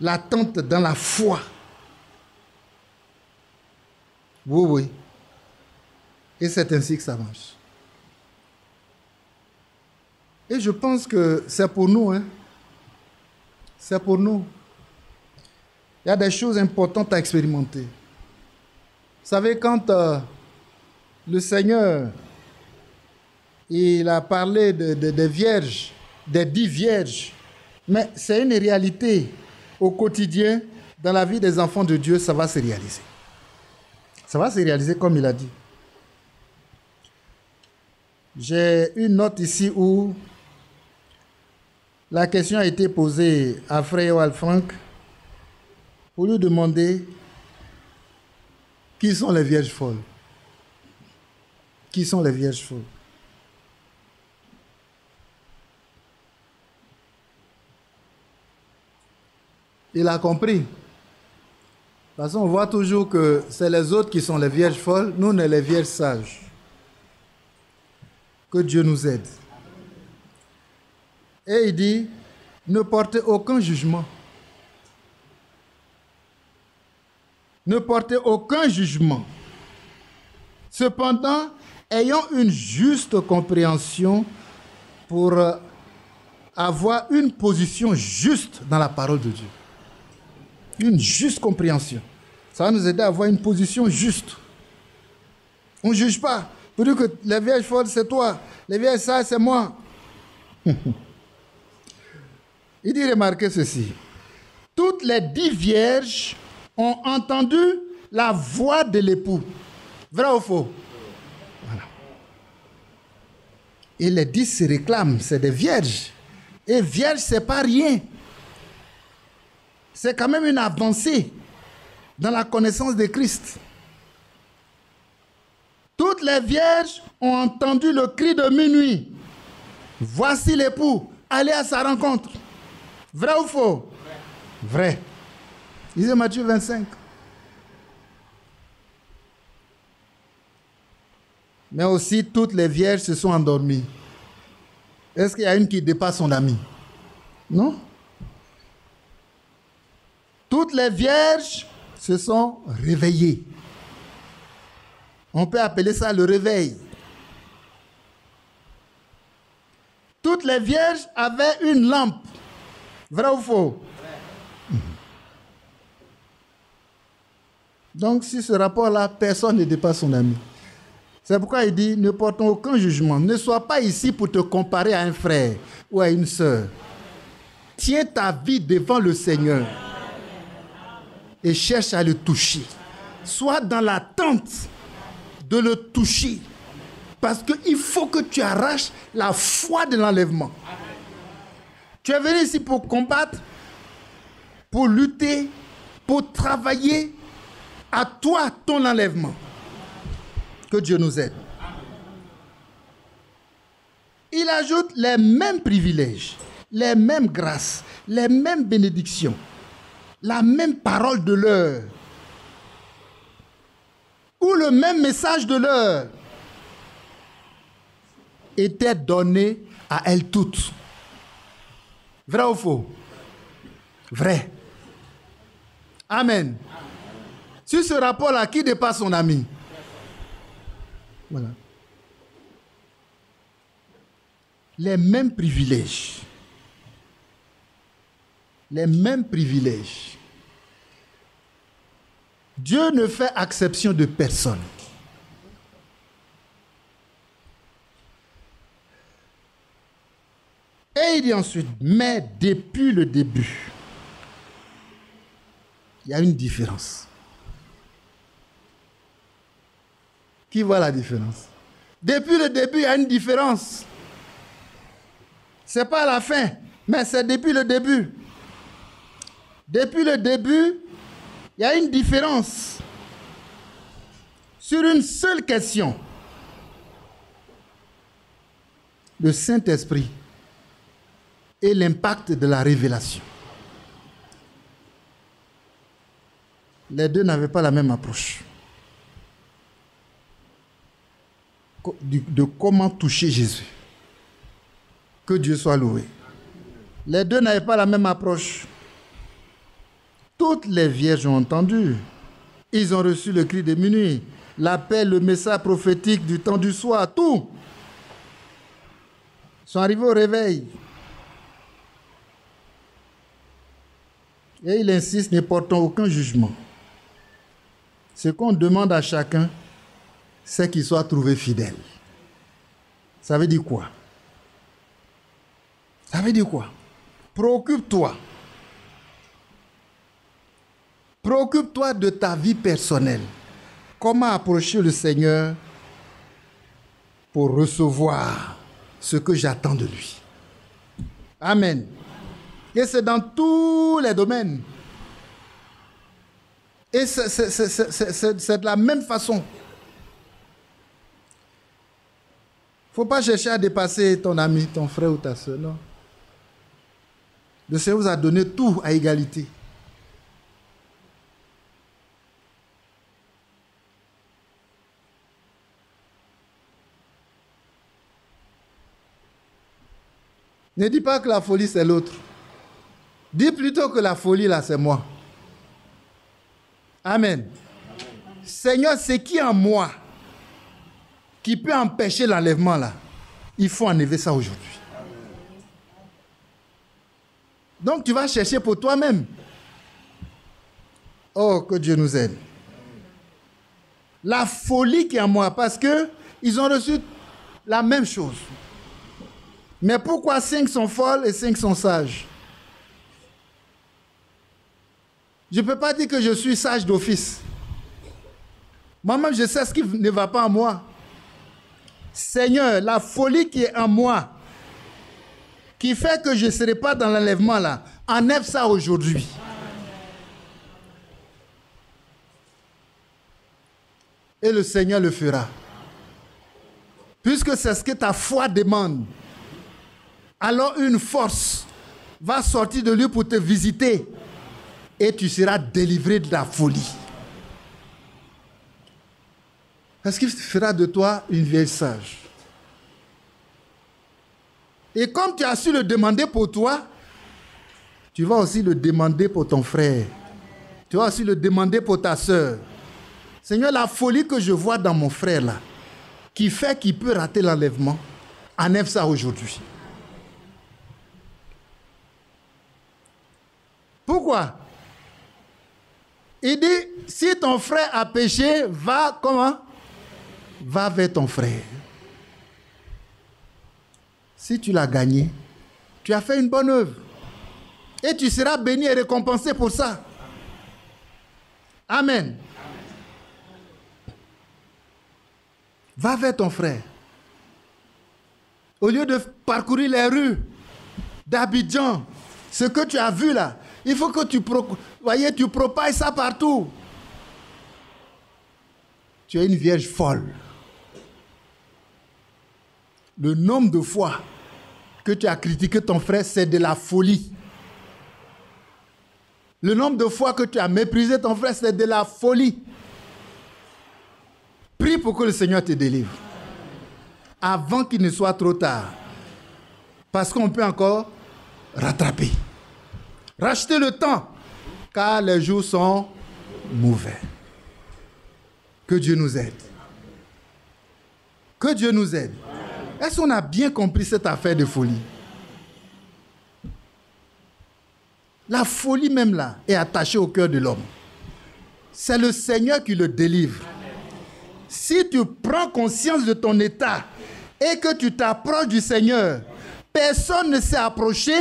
L'attente dans la foi. Oui, oui. Et c'est ainsi que ça marche. Et je pense que c'est pour nous, hein. C'est pour nous. Il y a des choses importantes à expérimenter. Vous savez, quand le Seigneur, il a parlé des vierges, des 10 vierges, mais c'est une réalité au quotidien, dans la vie des enfants de Dieu, ça va se réaliser. Ça va se réaliser comme il a dit. J'ai une note ici où la question a été posée à Frère Walfranc pour lui demander qui sont les vierges folles. Qui sont les vierges folles? Il a compris. De toute façon, on voit toujours que c'est les autres qui sont les vierges folles, nous, on est les vierges sages. Que Dieu nous aide. Et il dit, ne portez aucun jugement. Ne portez aucun jugement. Cependant, ayant une juste compréhension pour avoir une position juste dans la parole de Dieu. Une juste compréhension. Ça va nous aider à avoir une position juste. On ne juge pas. Pour dire que les vierges folles, c'est toi. Les vierges sages, c'est moi. Il dit, remarquez ceci. toutes les 10 vierges ont entendu la voix de l'époux. Vrai ou faux? Voilà. Et les 10 se réclament, c'est des vierges. Et vierge, c'est pas rien. C'est quand même une avancée dans la connaissance de Christ. Toutes les vierges ont entendu le cri de minuit. Voici l'époux, allez à sa rencontre. Vrai ou faux? Vrai. Lisez Matthieu 25. Mais aussi, toutes les vierges se sont endormies. Est-ce qu'il y a une qui dépasse son ami? Non. Toutes les vierges se sont réveillées. On peut appeler ça le réveil. Toutes les vierges avaient une lampe. Vrai ou faux? Vrai. Donc, si ce rapport-là, personne ne dépasse son ami. C'est pourquoi il dit, ne portons aucun jugement. Ne sois pas ici pour te comparer à un frère ou à une sœur. Tiens ta vie devant le Seigneur et cherche à le toucher. Sois dans l'attente de le toucher. Parce qu'il faut que tu arraches la foi de l'enlèvement. Tu es venu ici pour combattre, pour lutter, pour travailler à toi, ton enlèvement. Que Dieu nous aide. Il ajoute les mêmes privilèges, les mêmes grâces, les mêmes bénédictions, la même parole de l'heure, ou le même message de l'heure était donné à elles toutes. Vrai ou faux? Vrai. Amen. Sur ce rapport-là, qui dépasse son ami? Voilà. Les mêmes privilèges. Les mêmes privilèges. Dieu ne fait exception de personne. Et il dit ensuite, mais depuis le début, il y a une différence. Qui voit la différence? Depuis le début, il y a une différence. Ce n'est pas à la fin, mais c'est depuis le début. Depuis le début, il y a une différence. Sur une seule question. Le Saint-Esprit et l'impact de la révélation. Les deux n'avaient pas la même approche de comment toucher Jésus. Que Dieu soit loué. Les deux n'avaient pas la même approche. Toutes les vierges ont entendu. Ils ont reçu le cri de minuit, l'appel, le message prophétique du temps du soir, tout. Ils sont arrivés au réveil. Et il insiste, ne portons aucun jugement. Ce qu'on demande à chacun, c'est qu'il soit trouvé fidèle. Ça veut dire quoi? Ça veut dire quoi? Préoccupe-toi. Préoccupe-toi de ta vie personnelle. Comment approcher le Seigneur pour recevoir ce que j'attends de lui. Amen. Et c'est dans tous les domaines. Et c'est de la même façon. Il ne faut pas chercher à dépasser ton ami, ton frère ou ta soeur, non. Le Seigneur vous a donné tout à égalité. Ne dis pas que la folie, c'est l'autre. Dis plutôt que la folie, là, c'est moi. Amen. Seigneur, c'est qui en moi qui peut empêcher l'enlèvement, là? Il faut enlever ça aujourd'hui. Donc, tu vas chercher pour toi-même. Oh, que Dieu nous aide. La folie qui est en moi, parce qu'ils ont reçu la même chose. Mais pourquoi 5 sont folles et 5 sont sages? Je ne peux pas dire que je suis sage d'office. Moi-même, je sais ce qui ne va pas en moi. Seigneur, la folie qui est en moi, qui fait que je ne serai pas dans l'enlèvement là, enlève ça aujourd'hui. Et le Seigneur le fera. Puisque c'est ce que ta foi demande, alors une force va sortir de lui pour te visiter et tu seras délivré de la folie. Parce qu'il fera de toi une vieille sage. Et comme tu as su le demander pour toi, tu vas aussi le demander pour ton frère. Tu vas aussi le demander pour ta soeur. Seigneur, la folie que je vois dans mon frère là, qui fait qu'il peut rater l'enlèvement, enlève ça aujourd'hui. Pourquoi? Il dit, si ton frère a péché, va comment? Va vers ton frère. Si tu l'as gagné, tu as fait une bonne œuvre. Et tu seras béni et récompensé pour ça. Amen. Va vers ton frère. Au lieu de parcourir les rues d'Abidjan, ce que tu as vu là, il faut que tu propages ça partout. Tu es une vierge folle. Le nombre de fois que tu as critiqué ton frère, c'est de la folie. Le nombre de fois que tu as méprisé ton frère, c'est de la folie. Prie pour que le Seigneur te délivre. Avant qu'il ne soit trop tard. Parce qu'on peut encore rattraper. Racheter le temps. Car les jours sont mauvais. Que Dieu nous aide. Que Dieu nous aide. Est-ce qu'on a bien compris cette affaire de folie? La folie même là est attachée au cœur de l'homme. C'est le Seigneur qui le délivre. Si tu prends conscience de ton état et que tu t'approches du Seigneur, personne ne s'est approché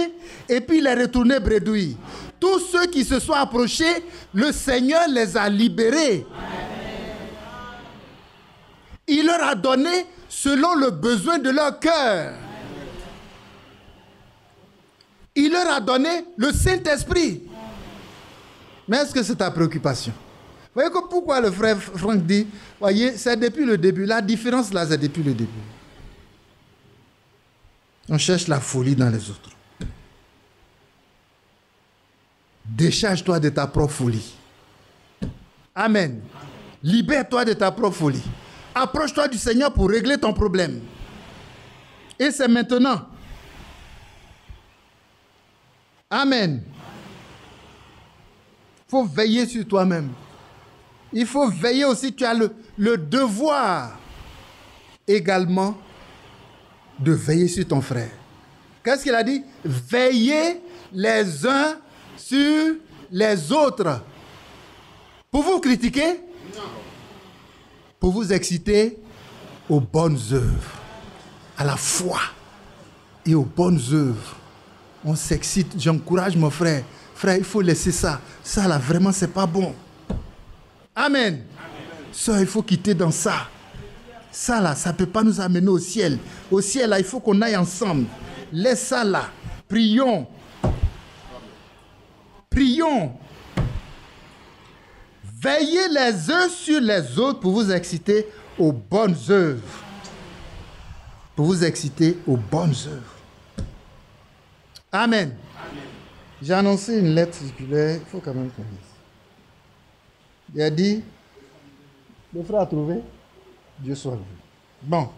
et puis il est retourné bredouille. Tous ceux qui se sont approchés, le Seigneur les a libérés. Il leur a donné selon le besoin de leur cœur. Il leur a donné le Saint-Esprit. Mais est-ce que c'est ta préoccupation? Vous voyez que pourquoi le frère Franck dit, voyez, c'est depuis le début. La différence là, c'est depuis le début. On cherche la folie dans les autres. Décharge-toi de ta propre folie. Amen. Libère-toi de ta propre folie. Approche-toi du Seigneur pour régler ton problème. Et c'est maintenant. Amen. Il faut veiller sur toi-même. Il faut veiller aussi, tu as le devoir également de veiller sur ton frère. Qu'est-ce qu'il a dit? Veillez les uns sur les autres. Pour vous critiquer? Non. Pour vous exciter aux bonnes œuvres, à la foi et aux bonnes œuvres. On s'excite, j'encourage mon frère. Frère, il faut laisser ça. Ça là, vraiment, c'est pas bon. Amen. Sœur, il faut quitter dans ça. Ça là, ça ne peut pas nous amener au ciel. Au ciel là, il faut qu'on aille ensemble. Laisse ça là. Prions. Prions. Veillez les uns sur les autres pour vous exciter aux bonnes œuvres. Pour vous exciter aux bonnes œuvres. Amen. J'ai annoncé une lettre circulaire. Il faut quand même qu'on lise. Il a dit, le frère a trouvé, Dieu soit loué. Bon.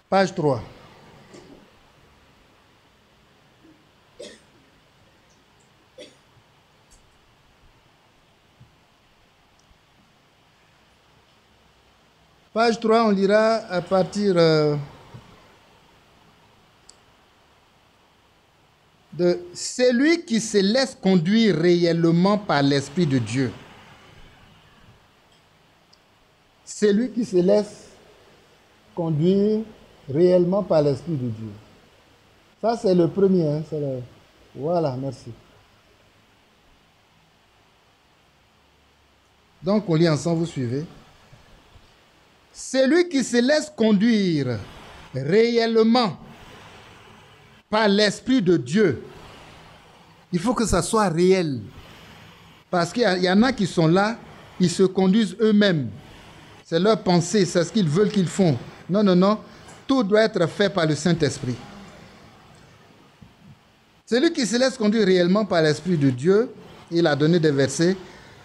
Page 3. Page 3, on lira à partir de celui qui se laisse conduire réellement par l'Esprit de Dieu. Celui qui se laisse conduire réellement par l'Esprit de Dieu. Ça, c'est le premier. Hein, Voilà, merci. Donc on lit ensemble, vous suivez. Celui qui se laisse conduire réellement par l'Esprit de Dieu, il faut que ça soit réel. Parce qu'il y en a qui sont là, ils se conduisent eux-mêmes. C'est leur pensée, c'est ce qu'ils veulent qu'ils font. Non, non, non. Tout doit être fait par le Saint-Esprit. Celui qui se laisse conduire réellement par l'Esprit de Dieu, il a donné des versets,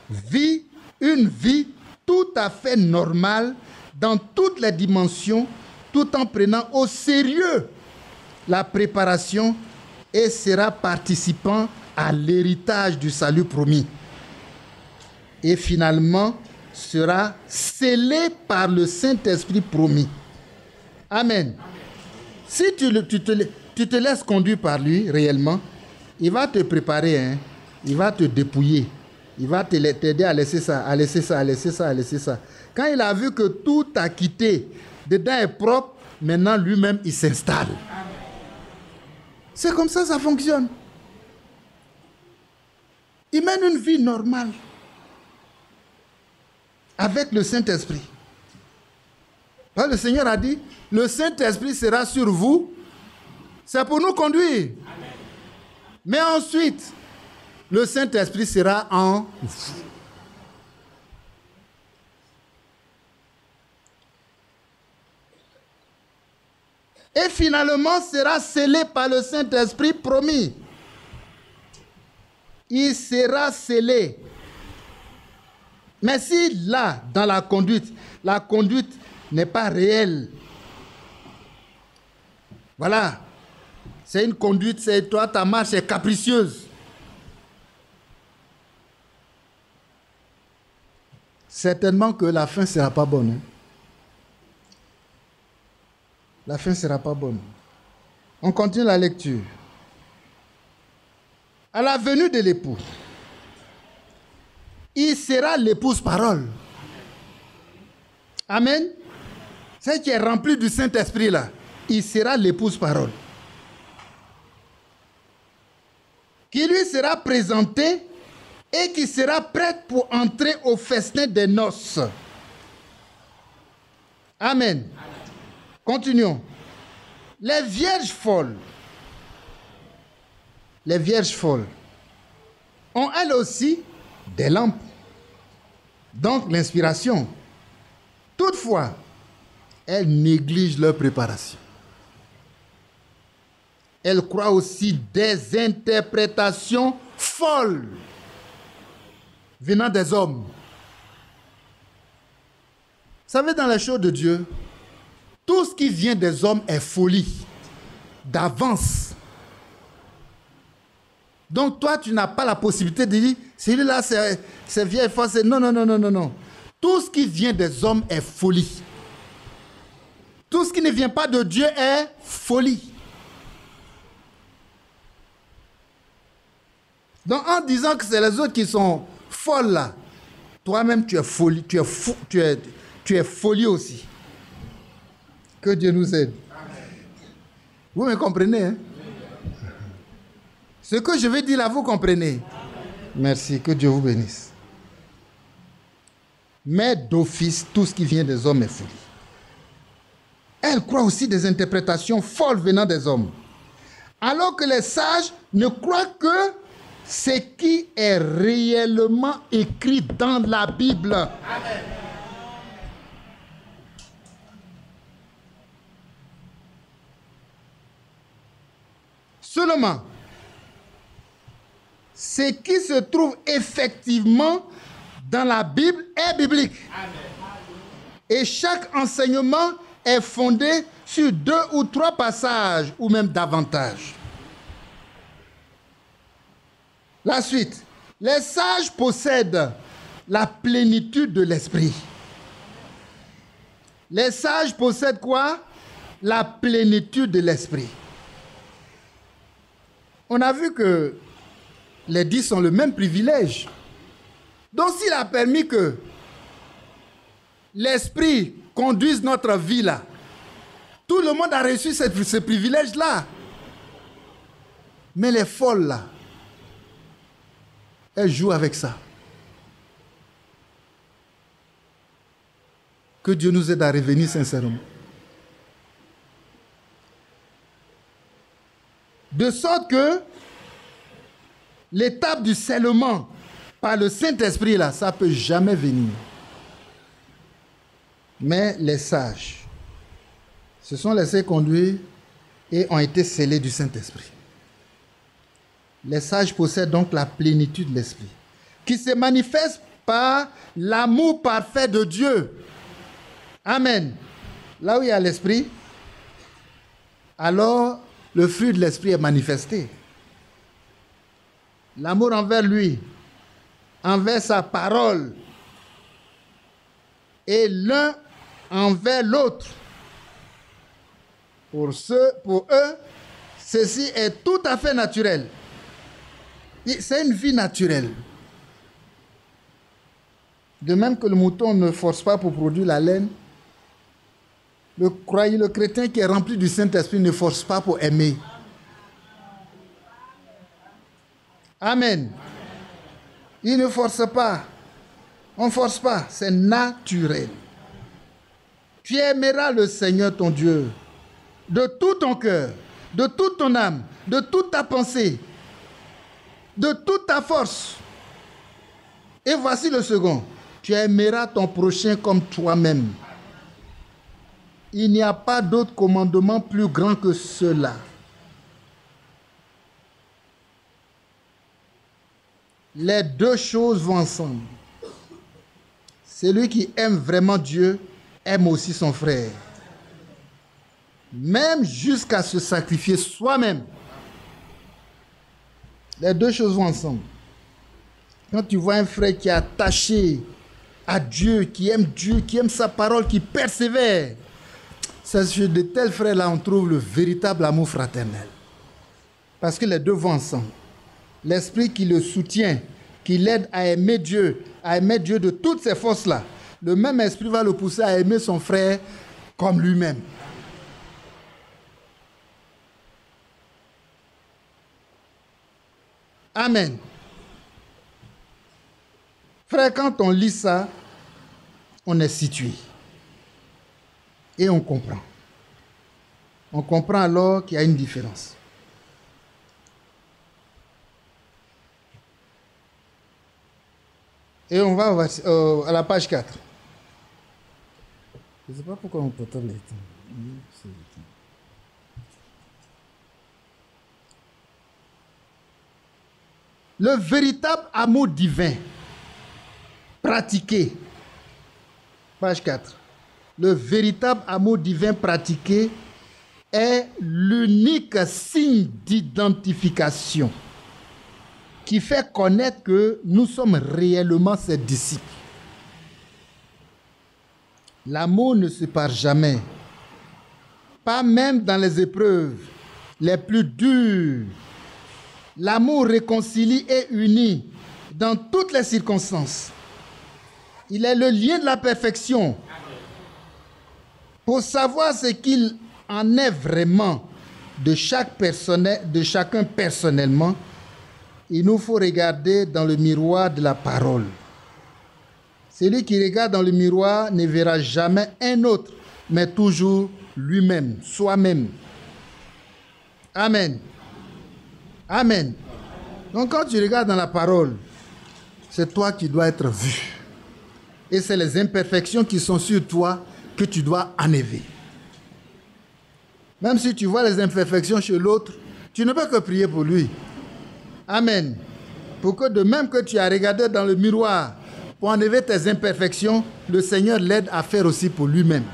vit une vie tout à fait normale dans toutes les dimensions, tout en prenant au sérieux la préparation et sera participant à l'héritage du salut promis. Et finalement, sera scellé par le Saint-Esprit promis. Amen. Si tu te laisses conduire par lui réellement, il va te préparer, hein? Il va te dépouiller. Il va t'aider à laisser ça, à laisser ça, à laisser ça, à laisser ça. Quand il a vu que tout a quitté, dedans est propre, maintenant lui-même il s'installe. C'est comme ça ça fonctionne. Il mène une vie normale avec le Saint-Esprit. Le Seigneur a dit, le Saint-Esprit sera sur vous. C'est pour nous conduire. Amen. Mais ensuite, le Saint-Esprit sera en vous. Et finalement sera scellé par le Saint-Esprit promis. Il sera scellé. Mais si là, dans la conduite n'est pas réelle, voilà, c'est une conduite, c'est toi, ta marche est capricieuse. Certainement que la fin ne sera pas bonne. Hein? La fin ne sera pas bonne. On continue la lecture. À la venue de l'époux, il sera l'épouse-parole. Amen. C'est qui est rempli du Saint-Esprit là. Il sera l'épouse-parole. Qui lui sera présenté et qui sera prête pour entrer au festin des noces. Amen. Continuons. Les vierges folles ont elles aussi des lampes. Donc l'inspiration. Toutefois, elles négligent leur préparation. Elles croient aussi des interprétations folles venant des hommes. Vous savez, dans les choses de Dieu, tout ce qui vient des hommes est folie, d'avance. Donc toi, tu n'as pas la possibilité de dire, celui-là, c'est vieille foi, c'est non, non, non, non, non, non. Tout ce qui vient des hommes est folie. Tout ce qui ne vient pas de Dieu est folie. Donc en disant que c'est les autres qui sont folles là, toi-même tu es folie, tu es folie aussi. Que Dieu nous aide. Vous me comprenez, hein? Ce que je vais dire là, vous comprenez? Merci, que Dieu vous bénisse. Mais d'office, tout ce qui vient des hommes est folie. Elle croit aussi des interprétations folles venant des hommes. Alors que les sages ne croient que ce qui est réellement écrit dans la Bible. Amen. Seulement, ce qui se trouve effectivement dans la Bible est biblique. Amen. Et chaque enseignement est fondé sur 2 ou 3 passages, ou même davantage. La suite. Les sages possèdent la plénitude de l'esprit. Les sages possèdent quoi? La plénitude de l'esprit. On a vu que les 10 ont le même privilège. Donc s'il a permis que l'esprit conduise notre vie là, tout le monde a reçu ce privilège-là. Mais les folles là, elles jouent avec ça. Que Dieu nous aide à revenir sincèrement. De sorte que l'étape du scellement par le Saint-Esprit, là, ça ne peut jamais venir. Mais les sages se sont laissés conduire et ont été scellés du Saint-Esprit. Les sages possèdent donc la plénitude de l'Esprit, qui se manifeste par l'amour parfait de Dieu. Amen. Là où il y a l'Esprit, alors le fruit de l'Esprit est manifesté. L'amour envers lui, envers sa parole, et l'un envers l'autre. Pour eux, ceci est tout à fait naturel. C'est une vie naturelle. De même que le mouton ne force pas pour produire la laine, le chrétien qui est rempli du Saint-Esprit ne force pas pour aimer. Amen. Il ne force pas. On ne force pas. C'est naturel. Tu aimeras le Seigneur ton Dieu de tout ton cœur, de toute ton âme, de toute ta pensée, de toute ta force. Et voici le second. Tu aimeras ton prochain comme toi-même. Il n'y a pas d'autre commandement plus grand que cela. Les deux choses vont ensemble. Celui qui aime vraiment Dieu aime aussi son frère. Même jusqu'à se sacrifier soi-même. Les deux choses vont ensemble. Quand tu vois un frère qui est attaché à Dieu, qui aime sa parole, qui persévère, c'est chez de tels frères-là on trouve le véritable amour fraternel. Parce que les deux vont ensemble. L'esprit qui le soutient, qui l'aide à aimer Dieu de toutes ses forces-là, le même esprit va le pousser à aimer son frère comme lui-même. Amen. Frère, quand on lit ça, on est situé. Et on comprend. On comprend alors qu'il y a une différence. Et on va à la page 4. Je ne sais pas pourquoi on peut les temps. Le véritable amour divin pratiqué. Page 4. Le véritable amour divin pratiqué est l'unique signe d'identification qui fait connaître que nous sommes réellement ses disciples. L'amour ne se perd jamais, pas même dans les épreuves les plus dures. L'amour réconcilie et unit dans toutes les circonstances. Il est le lien de la perfection. Pour savoir ce qu'il en est vraiment de chacun personnellement, il nous faut regarder dans le miroir de la parole. Celui qui regarde dans le miroir ne verra jamais un autre, mais toujours lui-même, soi-même. Amen. Amen. Donc quand tu regardes dans la parole, c'est toi qui dois être vu. Et c'est les imperfections qui sont sur toi que tu dois enlever. Même si tu vois les imperfections chez l'autre, tu ne peux que prier pour lui. Amen. Pour que de même que tu as regardé dans le miroir pour enlever tes imperfections, le Seigneur l'aide à faire aussi pour lui-même.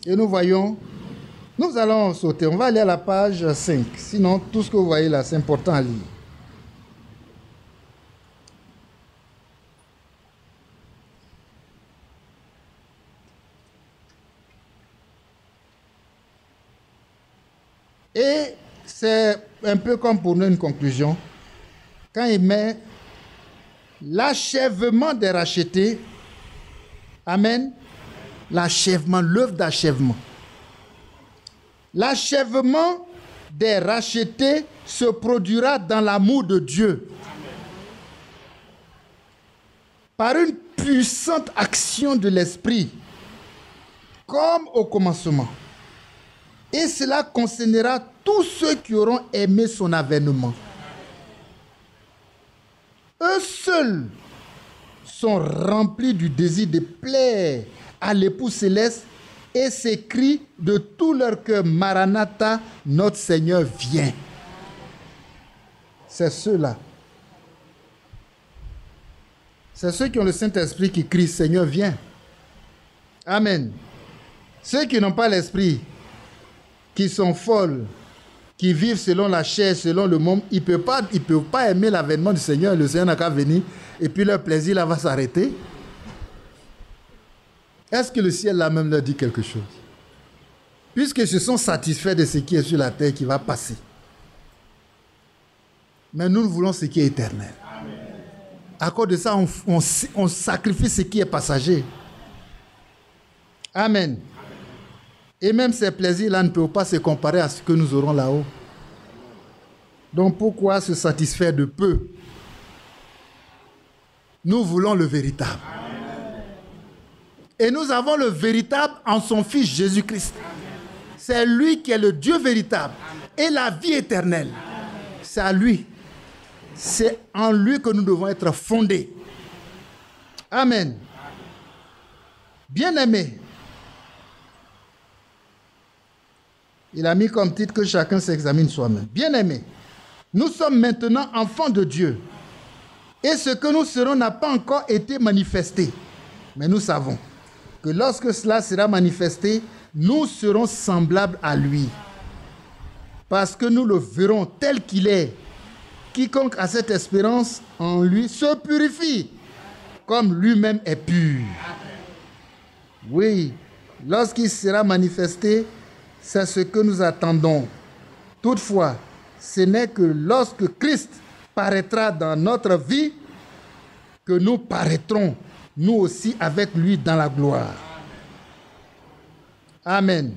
Et nous voyons, nous allons sauter, on va aller à la page 5. Sinon, tout ce que vous voyez là, c'est important à lire. Et c'est un peu comme pour nous une conclusion. Quand il met l'achèvement des rachetés, amen, l'achèvement, l'œuvre d'achèvement. L'achèvement des rachetés se produira dans l'amour de Dieu. par une puissante action de l'Esprit, comme au commencement. Et cela concernera tous ceux qui auront aimé son avènement. Eux seuls sont remplis du désir de plaire à l'époux céleste et s'écrient de tout leur cœur, Maranatha, notre Seigneur vient. C'est ceux-là. C'est ceux qui ont le Saint-Esprit qui crient, Seigneur vient. Amen. Ceux qui n'ont pas l'Esprit, qui sont folles, qui vivent selon la chair, selon le monde, ils ne peuvent pas aimer l'avènement du Seigneur. Le Seigneur n'a qu'à venir et puis leur plaisir là va s'arrêter. Est-ce que le ciel là même leur dit quelque chose? Puisqu'ils se sont satisfaits de ce qui est sur la terre qui va passer. Mais nous voulons ce qui est éternel. À cause de ça, on sacrifie ce qui est passager. Amen. Et même ces plaisirs-là ne peuvent pas se comparer à ce que nous aurons là-haut. Donc pourquoi se satisfaire de peu? Nous voulons le véritable. Et nous avons le véritable en son Fils Jésus-Christ. C'est lui qui est le Dieu véritable et la vie éternelle. C'est à lui. C'est en lui que nous devons être fondés. Amen. Bien-aimés, il a mis comme titre que chacun s'examine soi-même. Bien-aimés, nous sommes maintenant enfants de Dieu. Et ce que nous serons n'a pas encore été manifesté. Mais nous savons que lorsque cela sera manifesté, nous serons semblables à lui. Parce que nous le verrons tel qu'il est. Quiconque a cette espérance en lui se purifie, comme lui-même est pur. Oui, lorsqu'il sera manifesté, c'est ce que nous attendons. Toutefois, ce n'est que lorsque Christ paraîtra dans notre vie que nous paraîtrons, nous aussi, avec lui dans la gloire. Amen.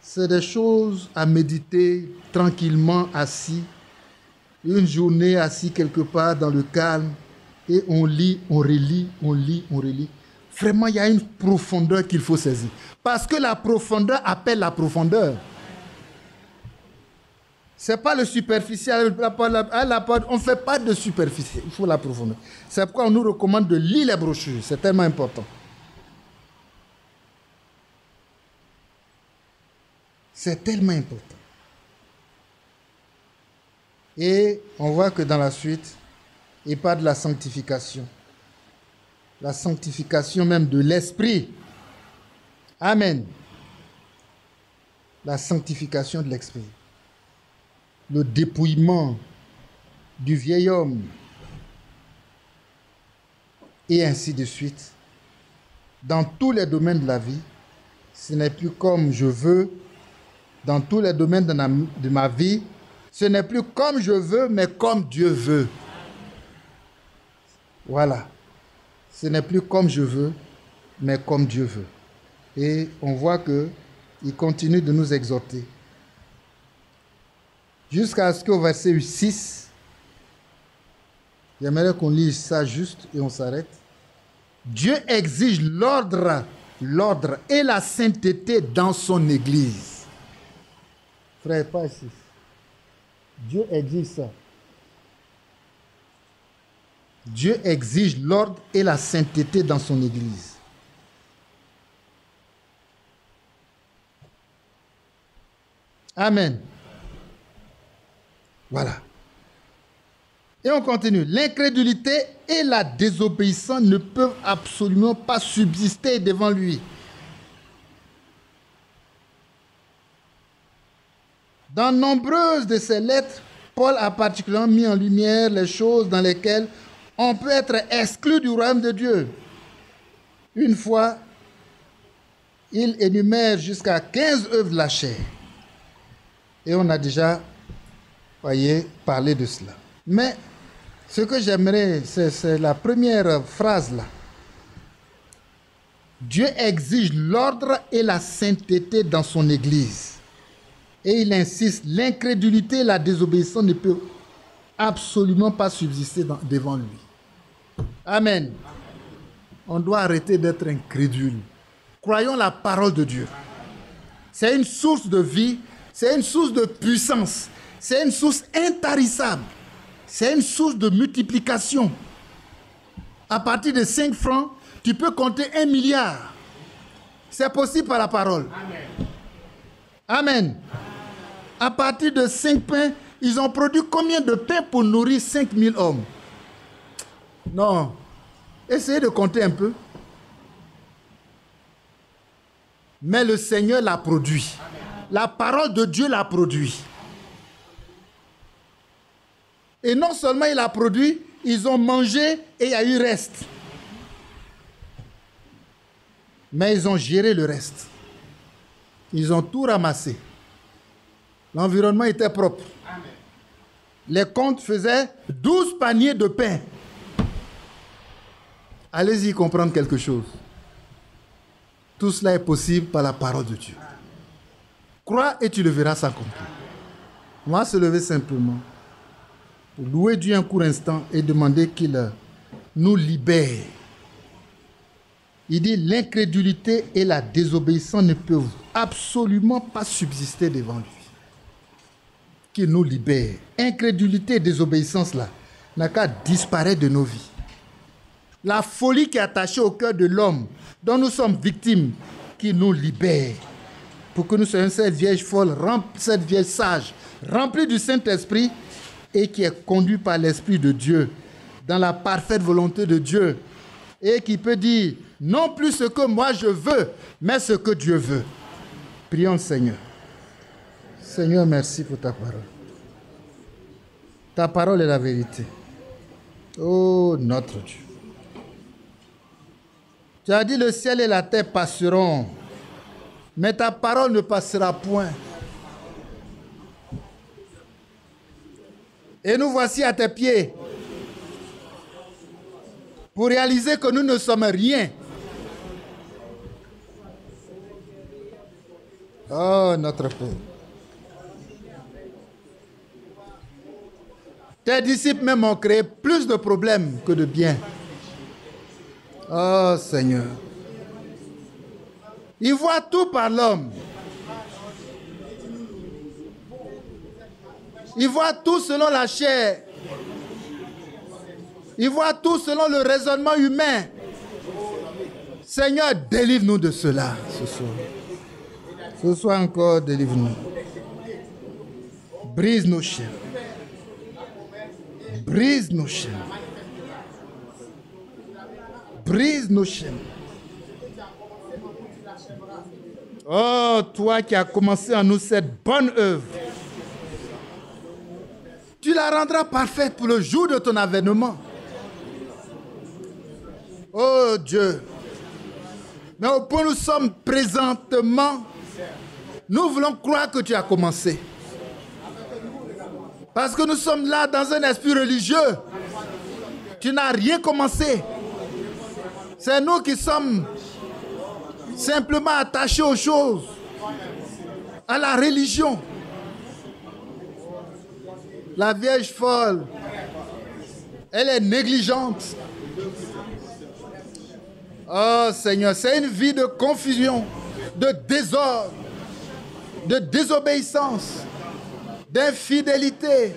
C'est des choses à méditer tranquillement assis, une journée assis quelque part dans le calme, et on lit, on relit, on lit, on relit. Vraiment, il y a une profondeur qu'il faut saisir. Parce que la profondeur appelle la profondeur. Ce n'est pas le superficiel. On ne fait pas de superficiel. Il faut la profondeur. C'est pourquoi on nous recommande de lire les brochures. C'est tellement important. C'est tellement important. Et on voit que dans la suite, il parle de la sanctification. La sanctification même de l'esprit. Amen. La sanctification de l'esprit. Le dépouillement du vieil homme. Et ainsi de suite. Dans tous les domaines de la vie, ce n'est plus comme je veux. Dans tous les domaines de ma vie, ce n'est plus comme je veux, mais comme Dieu veut. Voilà. Ce n'est plus comme je veux, mais comme Dieu veut. Et on voit qu'il continue de nous exhorter. Jusqu'à ce qu'au verset 6, j'aimerais qu'on lise ça juste et on s'arrête. Dieu exige l'ordre et la sainteté dans son Église. Frère, pas ici. Dieu exige ça. Dieu exige l'ordre et la sainteté dans son Église. Amen. Voilà. Et on continue. L'incrédulité et la désobéissance ne peuvent absolument pas subsister devant lui. Dans nombreuses de ses lettres, Paul a particulièrement mis en lumière les choses dans lesquelles on peut être exclu du royaume de Dieu. Une fois, il énumère jusqu'à 15 œuvres de la chair. Et on a déjà, parlé de cela. Mais ce que j'aimerais, c'est la première phrase là. Dieu exige l'ordre et la sainteté dans son Église. Et il insiste, l'incrédulité et la désobéissance ne peuvent absolument pas subsister devant lui. Amen. On doit arrêter d'être incrédule. Croyons la parole de Dieu. C'est une source de vie, c'est une source de puissance, c'est une source intarissable, c'est une source de multiplication. À partir de 5 francs, tu peux compter 1 milliard. C'est possible par la parole. Amen. À partir de 5 pains, ils ont produit combien de pains pour nourrir 5000 hommes? Non. Essayez de compter un peu. Mais le Seigneur l'a produit. La parole de Dieu l'a produit. Et non seulement il l'a produit, ils ont mangé et il y a eu reste. Mais ils ont géré le reste. Ils ont tout ramassé. L'environnement était propre. Les comptes faisaient 12 paniers de pain. Allez-y comprendre quelque chose. Tout cela est possible par la parole de Dieu. Crois et tu le verras s'accomplir. On va se lever simplement pour louer Dieu un court instant et demander qu'il nous libère. Il dit l'incrédulité et la désobéissance ne peuvent absolument pas subsister devant lui. Qu'il nous libère. Incrédulité et désobéissance là n'a qu'à disparaître de nos vies. La folie qui est attachée au cœur de l'homme, dont nous sommes victimes, qui nous libère. Pour que nous soyons cette vierge folle, cette vierge sage, remplie du Saint-Esprit et qui est conduite par l'Esprit de Dieu, dans la parfaite volonté de Dieu, et qui peut dire, non plus ce que moi je veux, mais ce que Dieu veut. Prions le Seigneur. Seigneur, merci pour ta parole. Ta parole est la vérité. Oh, notre Dieu. Tu as dit, le ciel et la terre passeront, mais ta parole ne passera point. Et nous voici à tes pieds pour réaliser que nous ne sommes rien. Oh, notre Père. Tes disciples même ont créé plus de problèmes que de bien. Oh, Seigneur. Ils voient tout par l'homme. Ils voient tout selon la chair. Ils voient tout selon le raisonnement humain. Seigneur, délivre-nous de cela ce soir. Ce soir encore, délivre-nous. Brise nos chaînes. Brise nos chaînes. Brise nos chaînes. Oh, toi qui as commencé en nous cette bonne œuvre, tu la rendras parfaite pour le jour de ton avènement. Oh Dieu, mais au point où nous sommes présentement, nous voulons croire que tu as commencé. Parce que nous sommes là dans un esprit religieux. Tu n'as rien commencé. C'est nous qui sommes simplement attachés aux choses, à la religion. La vierge folle, elle est négligente. Oh Seigneur, c'est une vie de confusion, de désordre, de désobéissance, d'infidélité,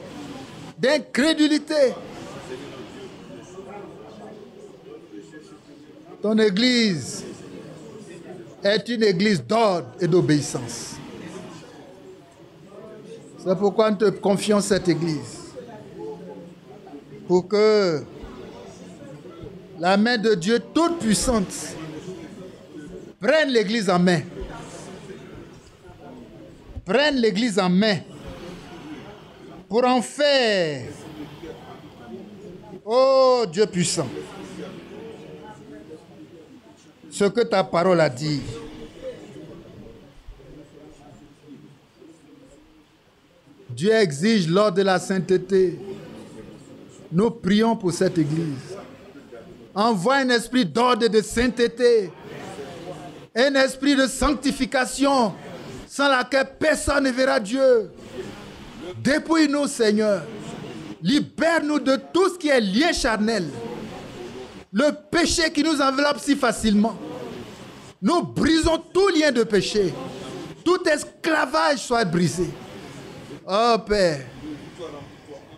d'incrédulité. Ton église est une église d'ordre et d'obéissance. C'est pourquoi nous te confions cette église. Pour que la main de Dieu toute puissante prenne l'église en main. Prenne l'église en main pour en faire, oh Dieu puissant, ce que ta parole a dit. Dieu exige l'ordre de la sainteté. Nous prions pour cette église. Envoie un esprit d'ordre et de sainteté. Un esprit de sanctification sans laquelle personne ne verra Dieu. Dépouille-nous, Seigneur. Libère-nous de tout ce qui est lié charnel. le péché qui nous enveloppe si facilement. Nous brisons tout lien de péché. Tout esclavage soit brisé. Oh Père,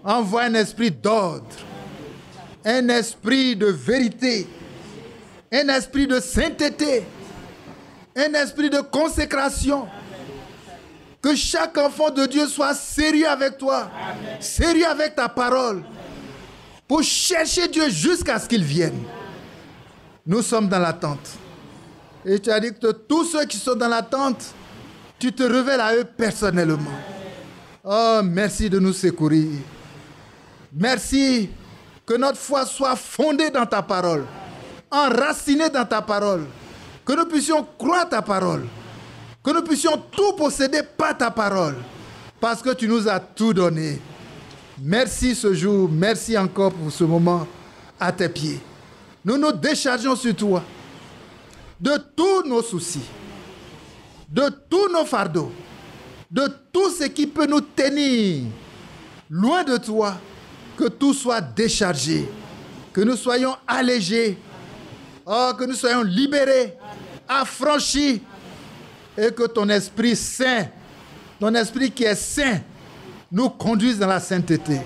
envoie un esprit d'ordre, un esprit de vérité, un esprit de sainteté, un esprit de consécration. Que chaque enfant de Dieu soit sérieux avec toi, sérieux avec ta parole, pour chercher Dieu jusqu'à ce qu'il vienne. Nous sommes dans l'attente. Et tu as dit que tous ceux qui sont dans l'attente, tu te révèles à eux personnellement. Oh, merci de nous secourir. Merci que notre foi soit fondée dans ta parole, enracinée dans ta parole, que nous puissions croire ta parole, que nous puissions tout posséder par ta parole, parce que tu nous as tout donné. Merci ce jour, merci encore pour ce moment à tes pieds. Nous nous déchargeons sur toi de tous nos soucis, de tous nos fardeaux, de tout ce qui peut nous tenir loin de toi, que tout soit déchargé, que nous soyons allégés, que nous soyons libérés, affranchis, et que ton Esprit Saint, ton Esprit qui est saint, nous conduise dans la sainteté.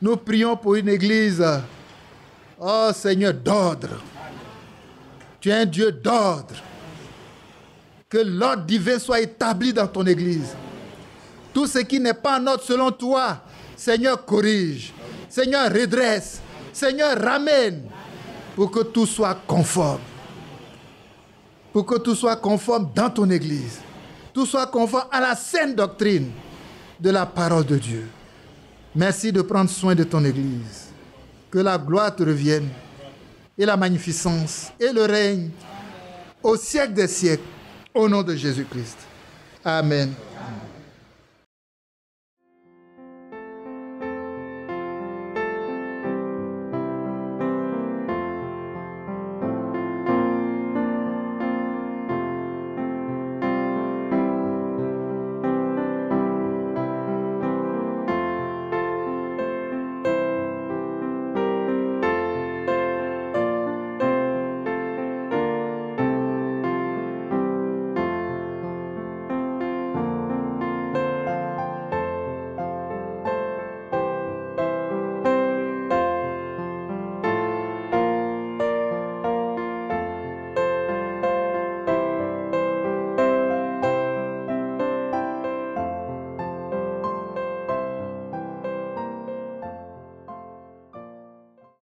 Nous prions pour une église, oh Seigneur, d'ordre. Tu es un Dieu d'ordre. Que l'ordre divin soit établi dans ton église. Tout ce qui n'est pas en ordre selon toi, Seigneur, corrige. Seigneur, redresse. Seigneur, ramène. Pour que tout soit conforme. Pour que tout soit conforme dans ton église. Tout soit conforme à la saine doctrine de la parole de Dieu. Merci de prendre soin de ton église. Que la gloire te revienne. Et la magnificence et le règne au siècle des siècles. Au nom de Jésus-Christ. Amen.